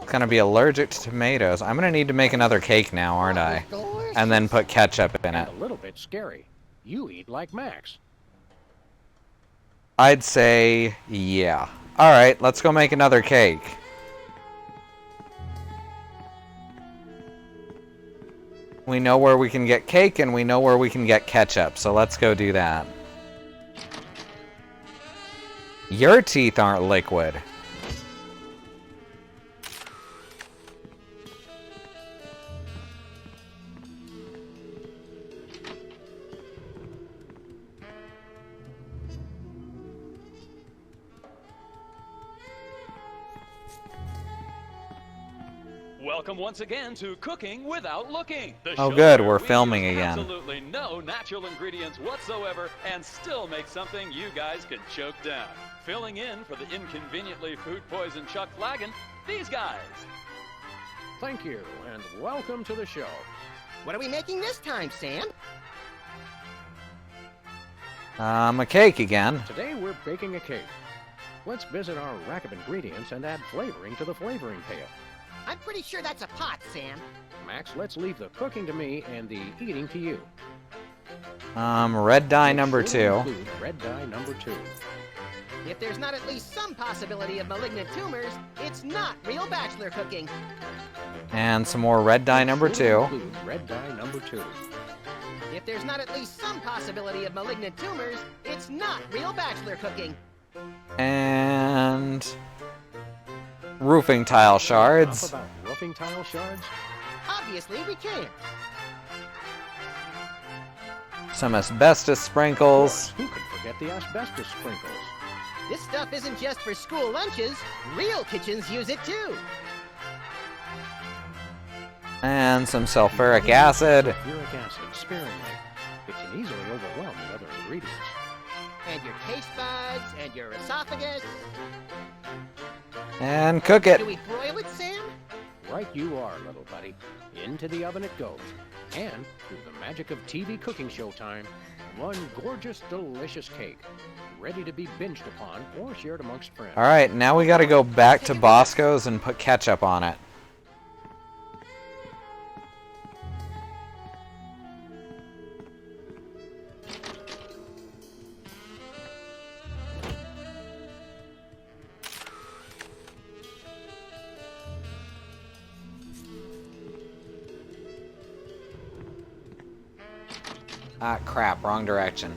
Gonna be allergic to tomatoes. I'm gonna need to make another cake now, aren't I? And then put ketchup in it. A little bit scary. You eat like Max. I'd say, yeah. Alright, let's go make another cake. We know where we can get cake and we know where we can get ketchup, so let's go do that. Your teeth aren't liquid. Welcome once again to Cooking Without Looking. The Oh show good, where we're we filming use again. Absolutely no natural ingredients whatsoever and still make something you guys can choke down. Filling in for the inconveniently food-poisoned Chuck Flagon, these guys. Thank you, and welcome to the show. What are we making this time, Sam? A cake again. Today we're baking a cake. Let's visit our rack of ingredients and add flavoring to the flavoring pail. I'm pretty sure that's a pot, Sam. Max, let's leave the cooking to me and the eating to you. Red dye number Make sure 2. to include red dye number 2. If there's not at least some possibility of malignant tumors, it's not real bachelor cooking. And some more red dye number 2. Include red dye number 2. If there's not at least some possibility of malignant tumors, it's not real bachelor cooking. And roofing tile shards. Talk about roofing tile shards? Obviously, we can't. Some asbestos sprinkles. Who could forget the asbestos sprinkles? This stuff isn't just for school lunches. Real kitchens use it too. And some sulfuric acid. Sulfuric acid, sparingly. It can easily overwhelm the other ingredients. And your taste buds, and your esophagus. And cook it. Do we broil it, Sam? Right you are, little buddy. Into the oven it goes. And, through the magic of TV cooking show time, one gorgeous, delicious cake. Ready to be binged upon or shared amongst friends. Alright, now we gotta go back to Bosco's and put ketchup on it. Ah, crap, wrong direction.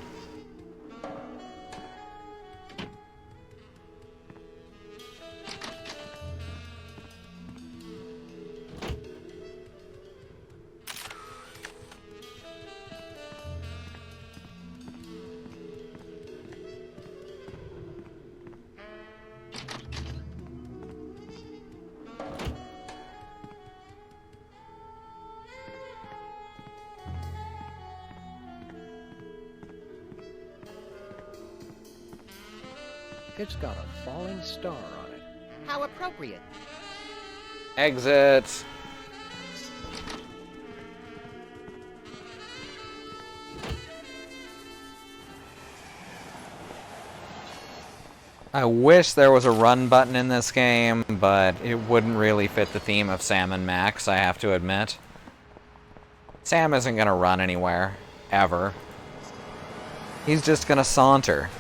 It's got a falling star on it. How appropriate. Exit. I wish there was a run button in this game, but it wouldn't really fit the theme of Sam and Max, I have to admit. Sam isn't gonna run anywhere, ever. He's just gonna saunter.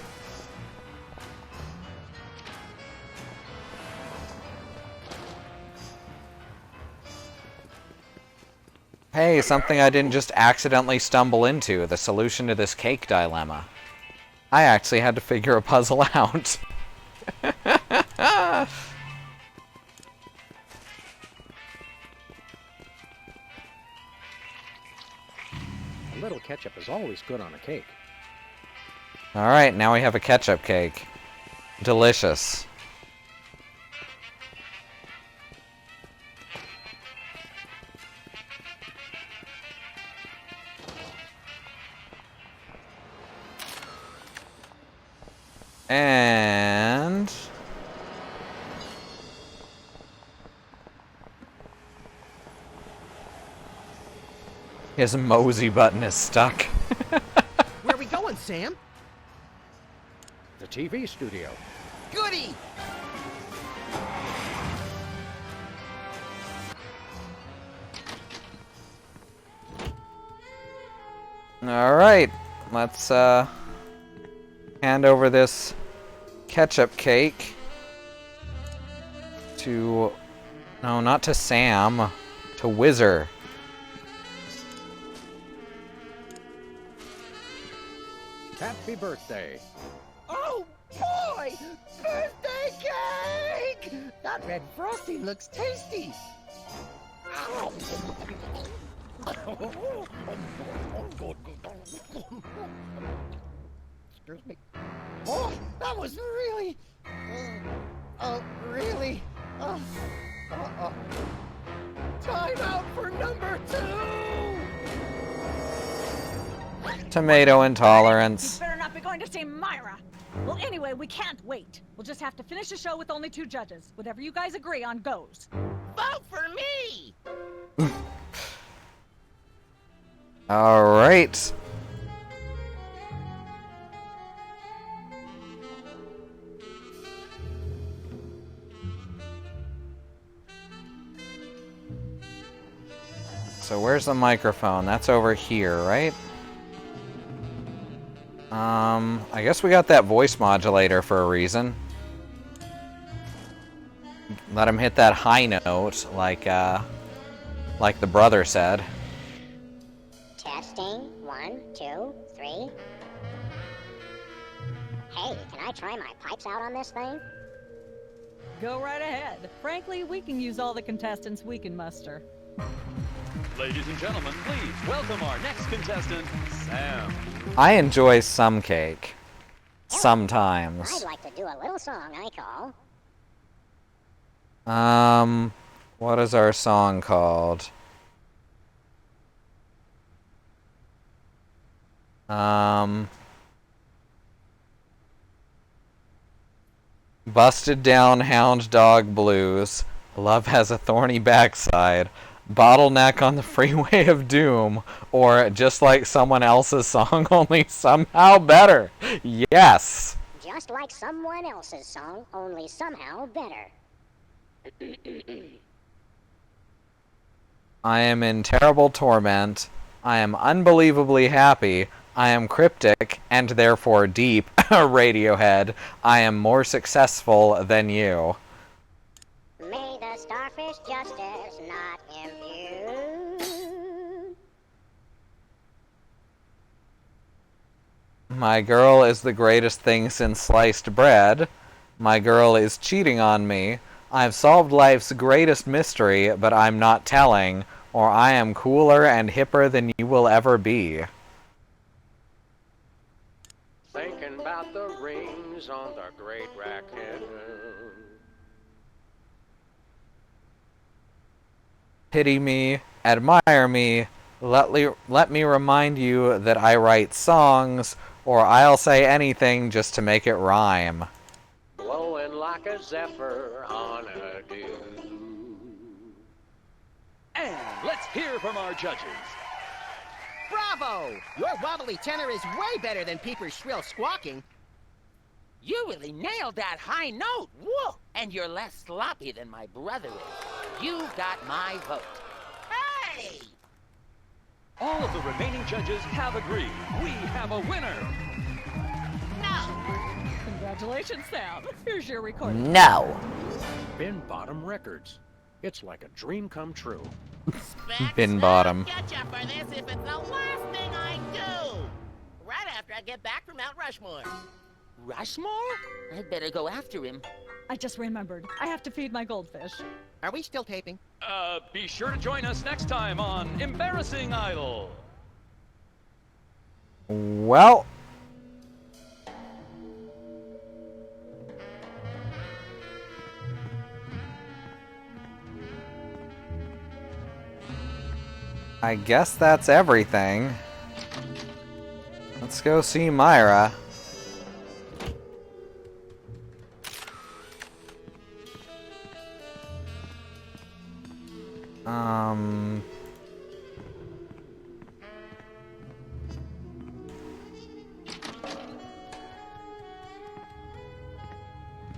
Hey, something I didn't just accidentally stumble into, the solution to this cake dilemma. I actually had to figure a puzzle out. A little ketchup is always good on a cake. Alright, now we have a ketchup cake. Delicious. And... his mosey button is stuck. Where are we going, Sam? The TV studio. Goody! Alright, let's hand over this ketchup cake to... no, not to Sam, to Whizzer. Happy birthday. Oh boy! Birthday cake! That red frosting looks tasty. Ow. Excuse me. Oh, that was really... really... Time out for number 2! Tomato intolerance. You better not be going to see Myra. Well, anyway, we can't wait. We'll just have to finish the show with only 2 judges. Whatever you guys agree on goes. Vote for me! Alright. So where's the microphone? That's over here, right? I guess we got that voice modulator for a reason. Let him hit that high note, like the brother said. Testing. 1, 2, 3. Hey, can I try my pipes out on this thing? Go right ahead. Frankly, we can use all the contestants we can muster. Ladies and gentlemen, please welcome our next contestant, Sam. I enjoy some cake. Sometimes. I'd like to do a little song I call... What is our song called? Busted Down Hound Dog Blues. Love Has a Thorny Backside. Bottleneck on the Freeway of Doom, or just like someone else's song, only somehow better. Yes. Just like someone else's song, only somehow better. I am in terrible torment. I am unbelievably happy. I am cryptic and therefore deep. Radiohead. I am more successful than you. May the starfish justice not impute. My girl is the greatest thing since sliced bread. My girl is cheating on me. I've solved life's greatest mystery, but I'm not telling, or I am cooler and hipper than you will ever be. Thinking about the rings on the great raccoon. Pity me, admire me, let me remind you that I write songs, or I'll say anything just to make it rhyme. Blowing like a zephyr on a dew. And let's hear from our judges. Bravo! Your wobbly tenor is way better than Peeper's shrill squawking. You really nailed that high note. Whoa! And you're less sloppy than my brother is. You got my vote. Hey! All of the remaining judges have agreed. We have a winner. No! Congratulations, Sam. Here's your recording. No. Bin Bottom Records. It's like a dream come true. Bin Bottom. Catch up for this if it's the last thing I do. Right after I get back from Mount Rushmore. Rushmore? I'd better go after him. I just remembered. I have to feed my goldfish. Are we still taping? Be sure to join us next time on Embarrassing Idol. Well, I guess that's everything. Let's go see Myra.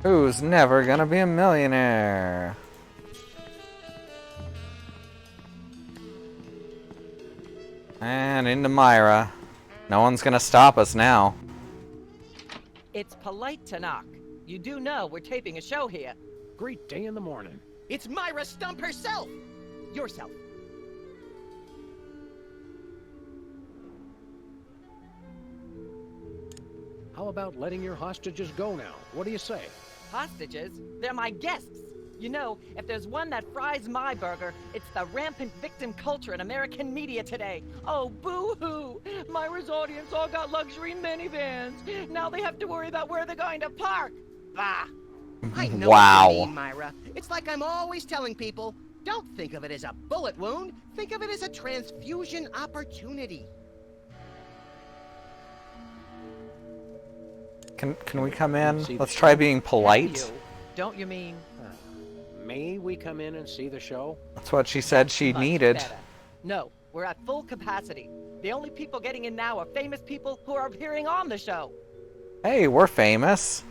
Who's never gonna be a millionaire? And into Myra. No one's gonna stop us now. It's polite to knock. You do know we're taping a show here. Great day in the morning. It's Myra Stump herself! Yourself. How about letting your hostages go now? What do you say? Hostages? They're my guests. You know, if there's one that fries my burger, it's the rampant victim culture in American media today. Oh, boo-hoo! Myra's audience all got luxury minivans. Now they have to worry about where they're going to park. Bah! I know Wow. what you mean, Myra. It's like I'm always telling people, don't think of it as a bullet wound. Think of it as a transfusion opportunity. Can we come in? Let's try being polite. Don't you mean? May we come in and see the show? That's what she said she Much needed. better. No, we're at full capacity. The only people getting in now are famous people who are appearing on the show. Hey, we're famous.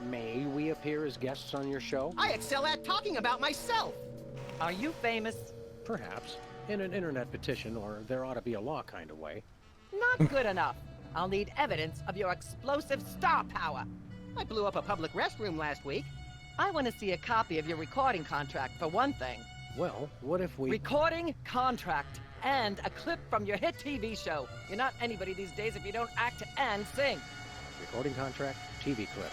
May we appear as guests on your show? I excel at talking about myself. Are you famous? Perhaps. In an internet petition, or there ought to be a law kind of way. Not good enough. I'll need evidence of your explosive star power. I blew up a public restroom last week. I want to see a copy of your recording contract, for one thing. Well, what if we... Recording contract and a clip from your hit TV show. You're not anybody these days if you don't act and sing. Recording contract, TV clip.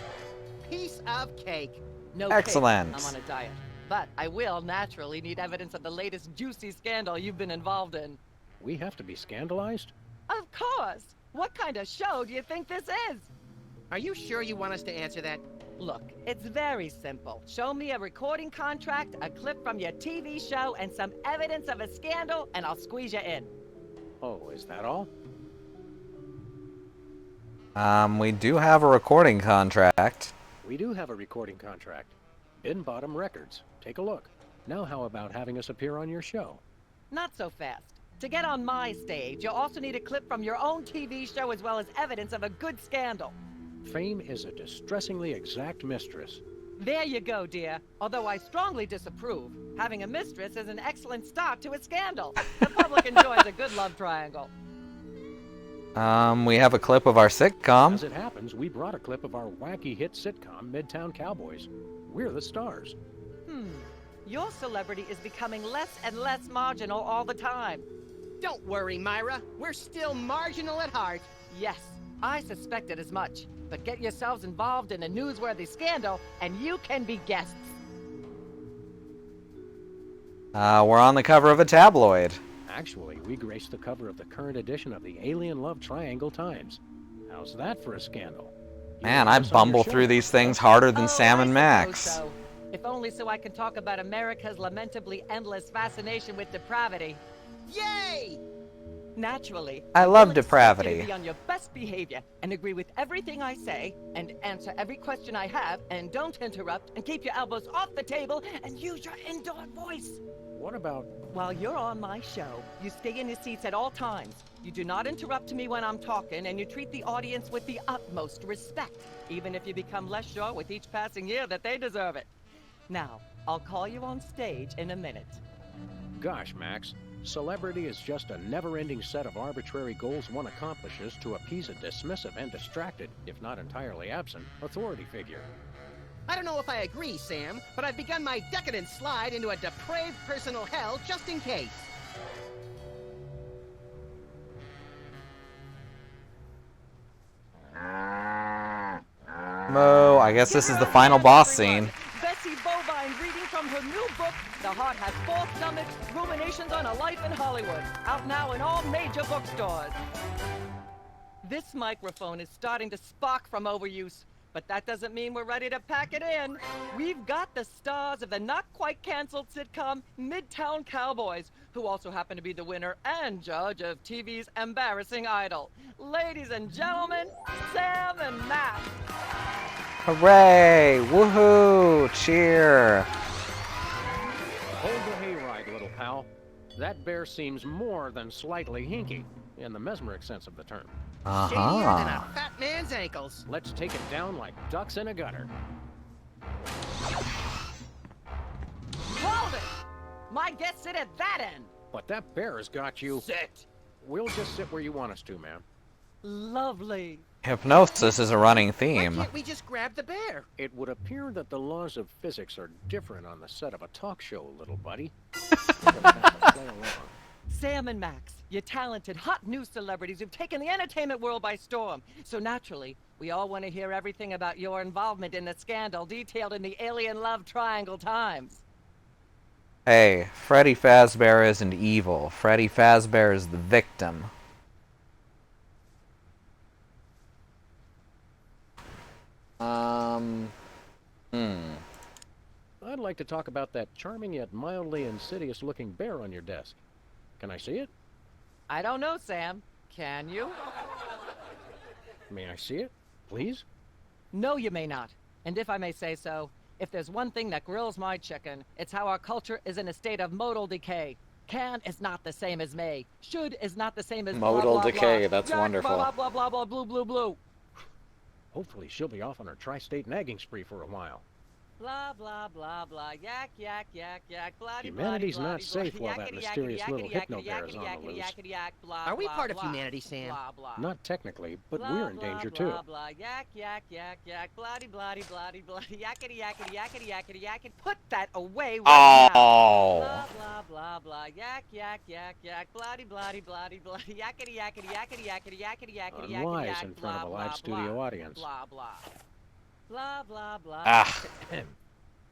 Piece of cake. No Excellent. cake. I'm on a diet. But I will naturally need evidence of the latest juicy scandal you've been involved in. We have to be scandalized? Of course! What kind of show do you think this is? Are you sure you want us to answer that? Look, it's very simple. Show me a recording contract, a clip from your TV show, and some evidence of a scandal, and I'll squeeze you in. Oh, is that all? We do have a recording contract. We do have a recording contract. Bin Bottom Records. Take a look. Now how about having us appear on your show? Not so fast. To get on my stage, you'll also need a clip from your own TV show as well as evidence of a good scandal. Fame is a distressingly exact mistress. There you go, dear. Although I strongly disapprove, having a mistress is an excellent start to a scandal. The public enjoys a good love triangle. We have a clip of our sitcom. As it happens, we brought a clip of our wacky hit sitcom, Midtown Cowboys. We're the stars. Your celebrity is becoming less and less marginal all the time. Don't worry, Myra. We're still marginal at heart. Yes, I suspected as much. But get yourselves involved in a newsworthy scandal, and you can be guests. We're on the cover of a tabloid. Actually, we graced the cover of the current edition of the Alien Love Triangle Times. How's that for a scandal? Man, I bumble through these things harder than Sam and Max. So. If only so I can talk about America's lamentably endless fascination with depravity. Yay! Naturally, I love will expect depravity. you to be on your best behavior and agree with everything I say and answer every question I have and don't interrupt and keep your elbows off the table and use your indoor voice. What about... While you're on my show, you stay in your seats at all times. You do not interrupt me when I'm talking, and you treat the audience with the utmost respect, even if you become less sure with each passing year that they deserve it. Now, I'll call you on stage in a minute. Gosh, Max. Celebrity is just a never-ending set of arbitrary goals one accomplishes to appease a dismissive and distracted, if not entirely absent, authority figure. I don't know if I agree, Sam, but I've begun my decadent slide into a depraved personal hell just in case. Mo, I guess this is the final boss scene. Bessie Bovine reading from her new book, The Heart Has Four Stomachs, Ruminations on a Life in Hollywood. Out now in all major bookstores. This microphone is starting to spark from overuse. But that doesn't mean we're ready to pack it in. We've got the stars of the not-quite-canceled sitcom Midtown Cowboys, who also happen to be the winner and judge of TV's Embarrassing Idol. Ladies and gentlemen, Sam and Matt. Hooray! Woohoo! Cheer! Hold the hayride, little pal. That bear seems more than slightly hinky, in the mesmeric sense of the term. Shadier than a fat man's ankles. Let's take it down like ducks in a gutter. Hold it! My guests sit at that end. But that bear has got you. Sit. We'll just sit where you want us to, ma'am. Lovely. Hypnosis is a running Why theme. can't we just grab the bear? It would appear that the laws of physics are different on the set of a talk show, little buddy. Play along. Sam and Max, you talented, hot news celebrities who've taken the entertainment world by storm. So naturally, we all want to hear everything about your involvement in the scandal detailed in the Alien Love Triangle Times. Hey, Freddy Fazbear isn't evil. Freddy Fazbear is the victim. I'd like to talk about that charming yet mildly insidious-looking bear on your desk. Can I see it? I don't know, Sam. Can you? May I see it, please? No, you may not. And if I may say so, if there's one thing that grills my chicken, it's how our culture is in a state of modal decay. Can is not the same as may. Should is not the same as Modal blah, blah, decay, blah. that's Yak, wonderful. Blah, blah, blah, blah, blue, blue, blue. Hopefully she'll be off on her tri-state nagging spree for a while. Blah, blah, blah, blah. Yak, yak, yak, yak. Bloody, Humanity's bloody, not bloody, safe while bloody, that yakety, mysterious yakety, little yakety, hypno yakety, bear is yakety, on the yakety, loose. yakety, yak, blah, Are we blah, part of blah, humanity, Sam? blah, blah. Not technically, but Blah, we're in blah, danger blah, too. blah, yak, yak, yak, yak, bloody, bloody, bloody, bloody, yakety, yakety, yakety, yakety, yakety. Put that away right now. Oh. Blah, blah, blah, blah, yak, yak, yak, yak, bloody, bloody, bloody, bloody, yakety, yakety, yakety, yakety, yakety, yakety, yakety, Unwise yak, in front blah, of a live blah, studio blah, audience. blah, blah. Blah, blah, blah. Ah.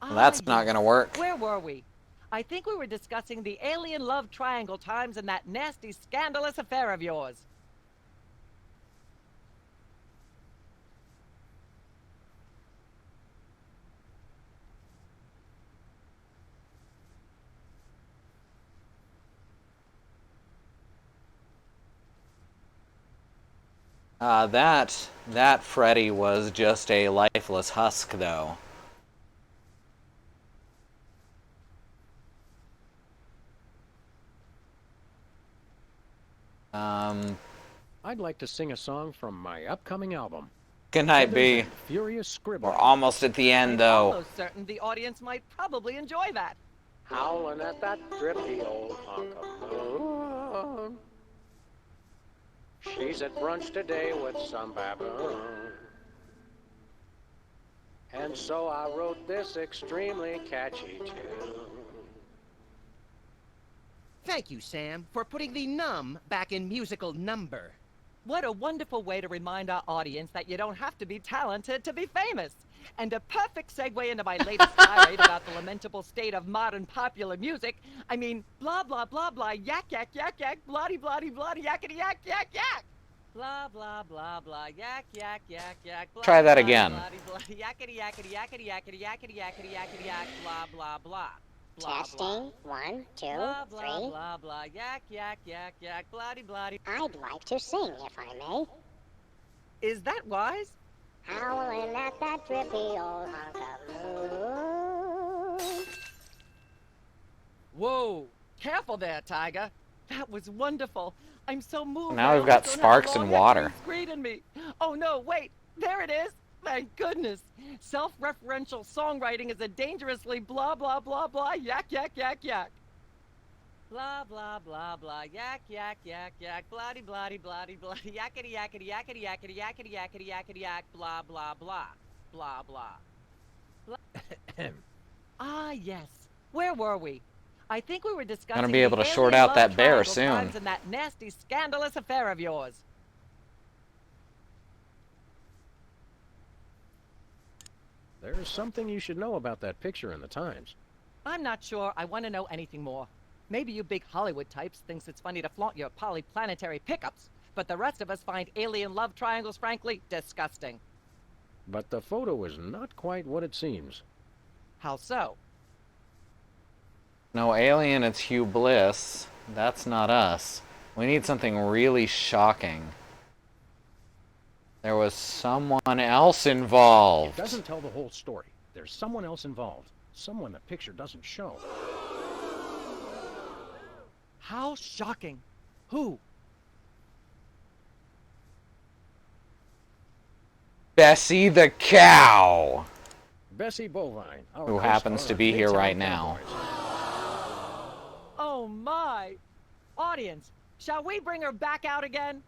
Well, that's not gonna work. Where were we? I think we were discussing the Alien Love Triangle Times and that nasty, scandalous affair of yours. That Freddy was just a lifeless husk, though. I'd like to sing a song from my upcoming album. Good night, B. Furious Scribble. We're almost at the end, I'm though. almost certain the audience might probably enjoy that. Howling at that drippy old hunk of moon. She's at brunch today with some baboon. And so I wrote this extremely catchy tune. Thank you, Sam, for putting the num back in musical number. What a wonderful way to remind our audience that you don't have to be talented to be famous. And a perfect segue into my latest tirade about the lamentable state of modern popular music. I mean, blah, blah, blah, blah, yak, yak, yak, yak, bloody, bloody, bloody, yakety, yak, yak, yak. Blah, blah, blah, blah, yak, yak, yak, yak, blah, Try that bloody, again. bloody, bloody, yakety, yakety, yakety, yakety, yakety, yakety, yakety, yak, blah, blah, blah. Blah, Testing. 1, 2, blah, 3. blah, blah, blah, yak, yak, yak, yak, bloody, bloody. I'd like to sing, if I may. Is that wise? Howling at that drippy old hunk of moon. Whoa! Careful there, Tiger. That was wonderful. I'm so moved. Now I we've got almost don't sparks have and a long water. neck greeting me. Oh no! Wait, there it is. Thank goodness. Self-referential songwriting is a dangerously blah blah blah blah yak yak yak yak. Blah blah blah blah yak yak yak yak bloody bloody bloody bloody yakety yakety yakety yakety yakety yakety yakety yak blah blah blah blah blah. Ah yes. Where were we? I think we were discussing. Gonna be able the to short Alien out that Love bear Triangle soon. Times and that nasty, scandalous affair of yours. There's something you should know about that picture in the Times. I'm not sure I want to know anything more. Maybe you big Hollywood types thinks it's funny to flaunt your polyplanetary pickups, but the rest of us find alien love triangles, frankly, disgusting. But the photo is not quite what it seems. How so? No alien, it's Hugh Bliss. That's not us. We need something really shocking. There was someone else involved. It doesn't tell the whole story. There's someone else involved. Someone the picture doesn't show. How shocking. Who? Bessie the cow, Bessie Bovine, our who co-star happens to on be here Midtown right now. Cowboys. Oh my! Audience, shall we bring her back out again?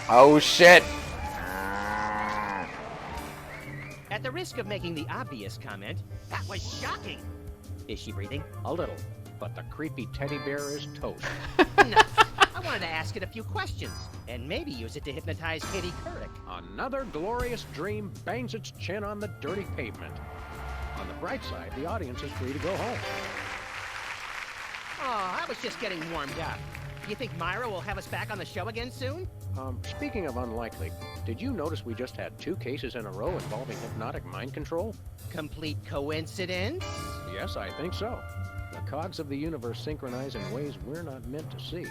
Oh shit! At the risk of making the obvious comment, that was shocking. Is she breathing? A little, but the creepy teddy bear is toast. Nuts. I wanted to ask it a few questions, and maybe use it to hypnotize Katie Couric. Another glorious dream bangs its chin on the dirty pavement. On the bright side, the audience is free to go home. Oh, I was just getting warmed up. You think Myra will have us back on the show again soon? Speaking of unlikely, did you notice we just had 2 cases in a row involving hypnotic mind control? Complete coincidence? Yes, I think so. The cogs of the universe synchronize in ways we're not meant to see.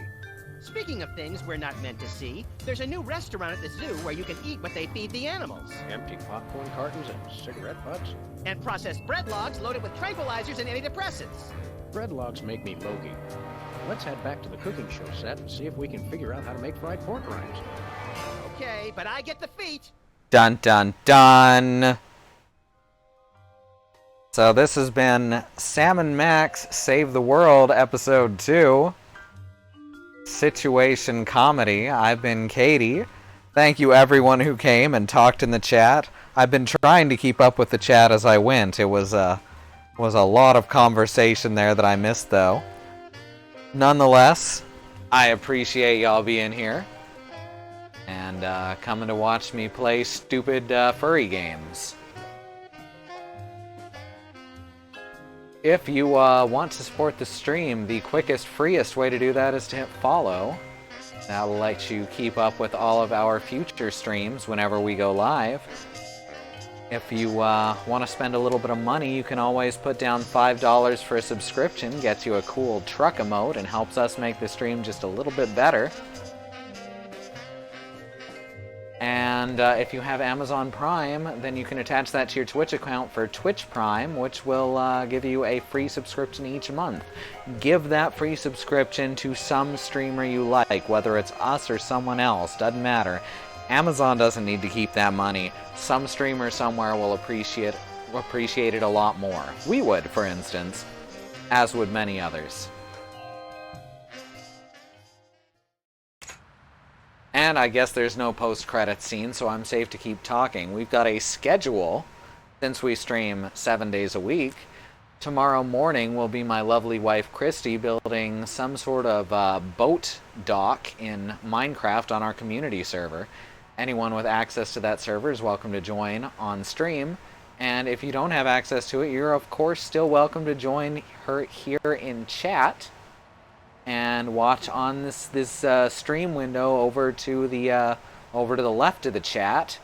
Speaking of things we're not meant to see, there's a new restaurant at the zoo where you can eat what they feed the animals. Empty popcorn cartons and cigarette butts? And processed bread logs loaded with tranquilizers and antidepressants. Bread logs make me logy. Let's head back to the cooking show set and see if we can figure out how to make fried pork rinds. Okay, but I get the feet. Dun dun dun! So this has been Sam and Max Save the World Episode 2. Situation Comedy. I've been Katie. Thank you everyone who came and talked in the chat. I've been trying to keep up with the chat as I went. It was a lot of conversation there that I missed though. Nonetheless, I appreciate y'all being here and coming to watch me play stupid furry games. If you want to support the stream, the quickest, freest way to do that is to hit follow. That'll let you keep up with all of our future streams whenever we go live. If you want to spend a little bit of money, you can always put down $5 for a subscription, gets you a cool truck emote, and helps us make the stream just a little bit better. And if you have Amazon Prime, then you can attach that to your Twitch account for Twitch Prime, which will give you a free subscription each month. Give that free subscription to some streamer you like, whether it's us or someone else, doesn't matter. Amazon doesn't need to keep that money. Some streamer somewhere will appreciate it a lot more. We would, for instance, as would many others. And I guess there's no post-credits scene, so I'm safe to keep talking. We've got a schedule, since we stream 7 days a week. Tomorrow morning will be my lovely wife Christy building some sort of boat dock in Minecraft on our community server. Anyone with access to that server is welcome to join on stream. And if you don't have access to it, you're of course still welcome to join her here in chat and watch on this stream window over to the left of the chat.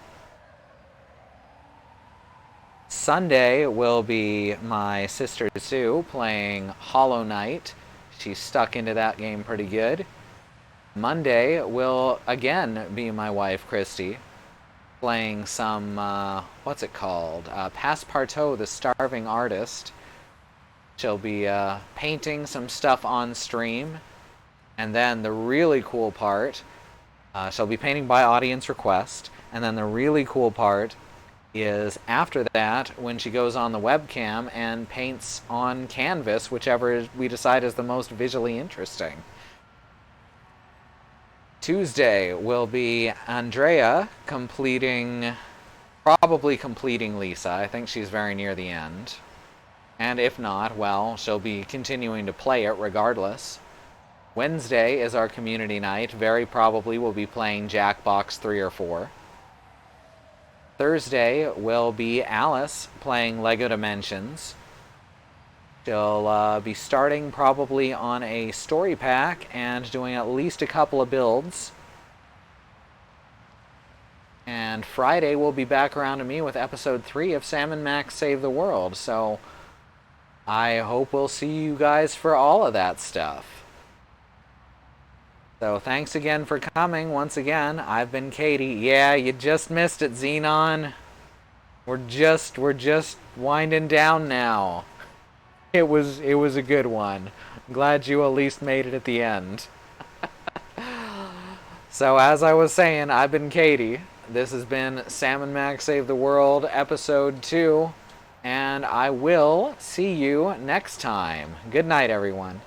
Sunday will be my sister Sue playing Hollow Knight. She's stuck into that game pretty good. Monday will again be my wife Christy playing some what's it called? Passepartout the Starving Artist. She'll be painting some stuff on stream, and then the really cool part, she'll be painting by audience request, and then the really cool part is after that when she goes on the webcam and paints on canvas, whichever we decide is the most visually interesting. Tuesday will be Andrea probably completing Lisa. I think she's very near the end. And if not, well, she'll be continuing to play it regardless. Wednesday is our community night. Very probably we'll be playing Jackbox 3 or 4. Thursday will be Alice playing Lego Dimensions. She'll be starting probably on a story pack and doing at least a couple of builds. And Friday we'll be back around to me with episode 3 of Sam and Max Save the World. So I hope we'll see you guys for all of that stuff. So thanks again for coming. Once again, I've been Katie. Yeah, you just missed it, Xenon. We're just winding down now. It was a good one. I'm glad you at least made it at the end. So as I was saying, I've been Katie. This has been Sam and Max Save the World, episode 2. And I will see you next time. Good night, everyone.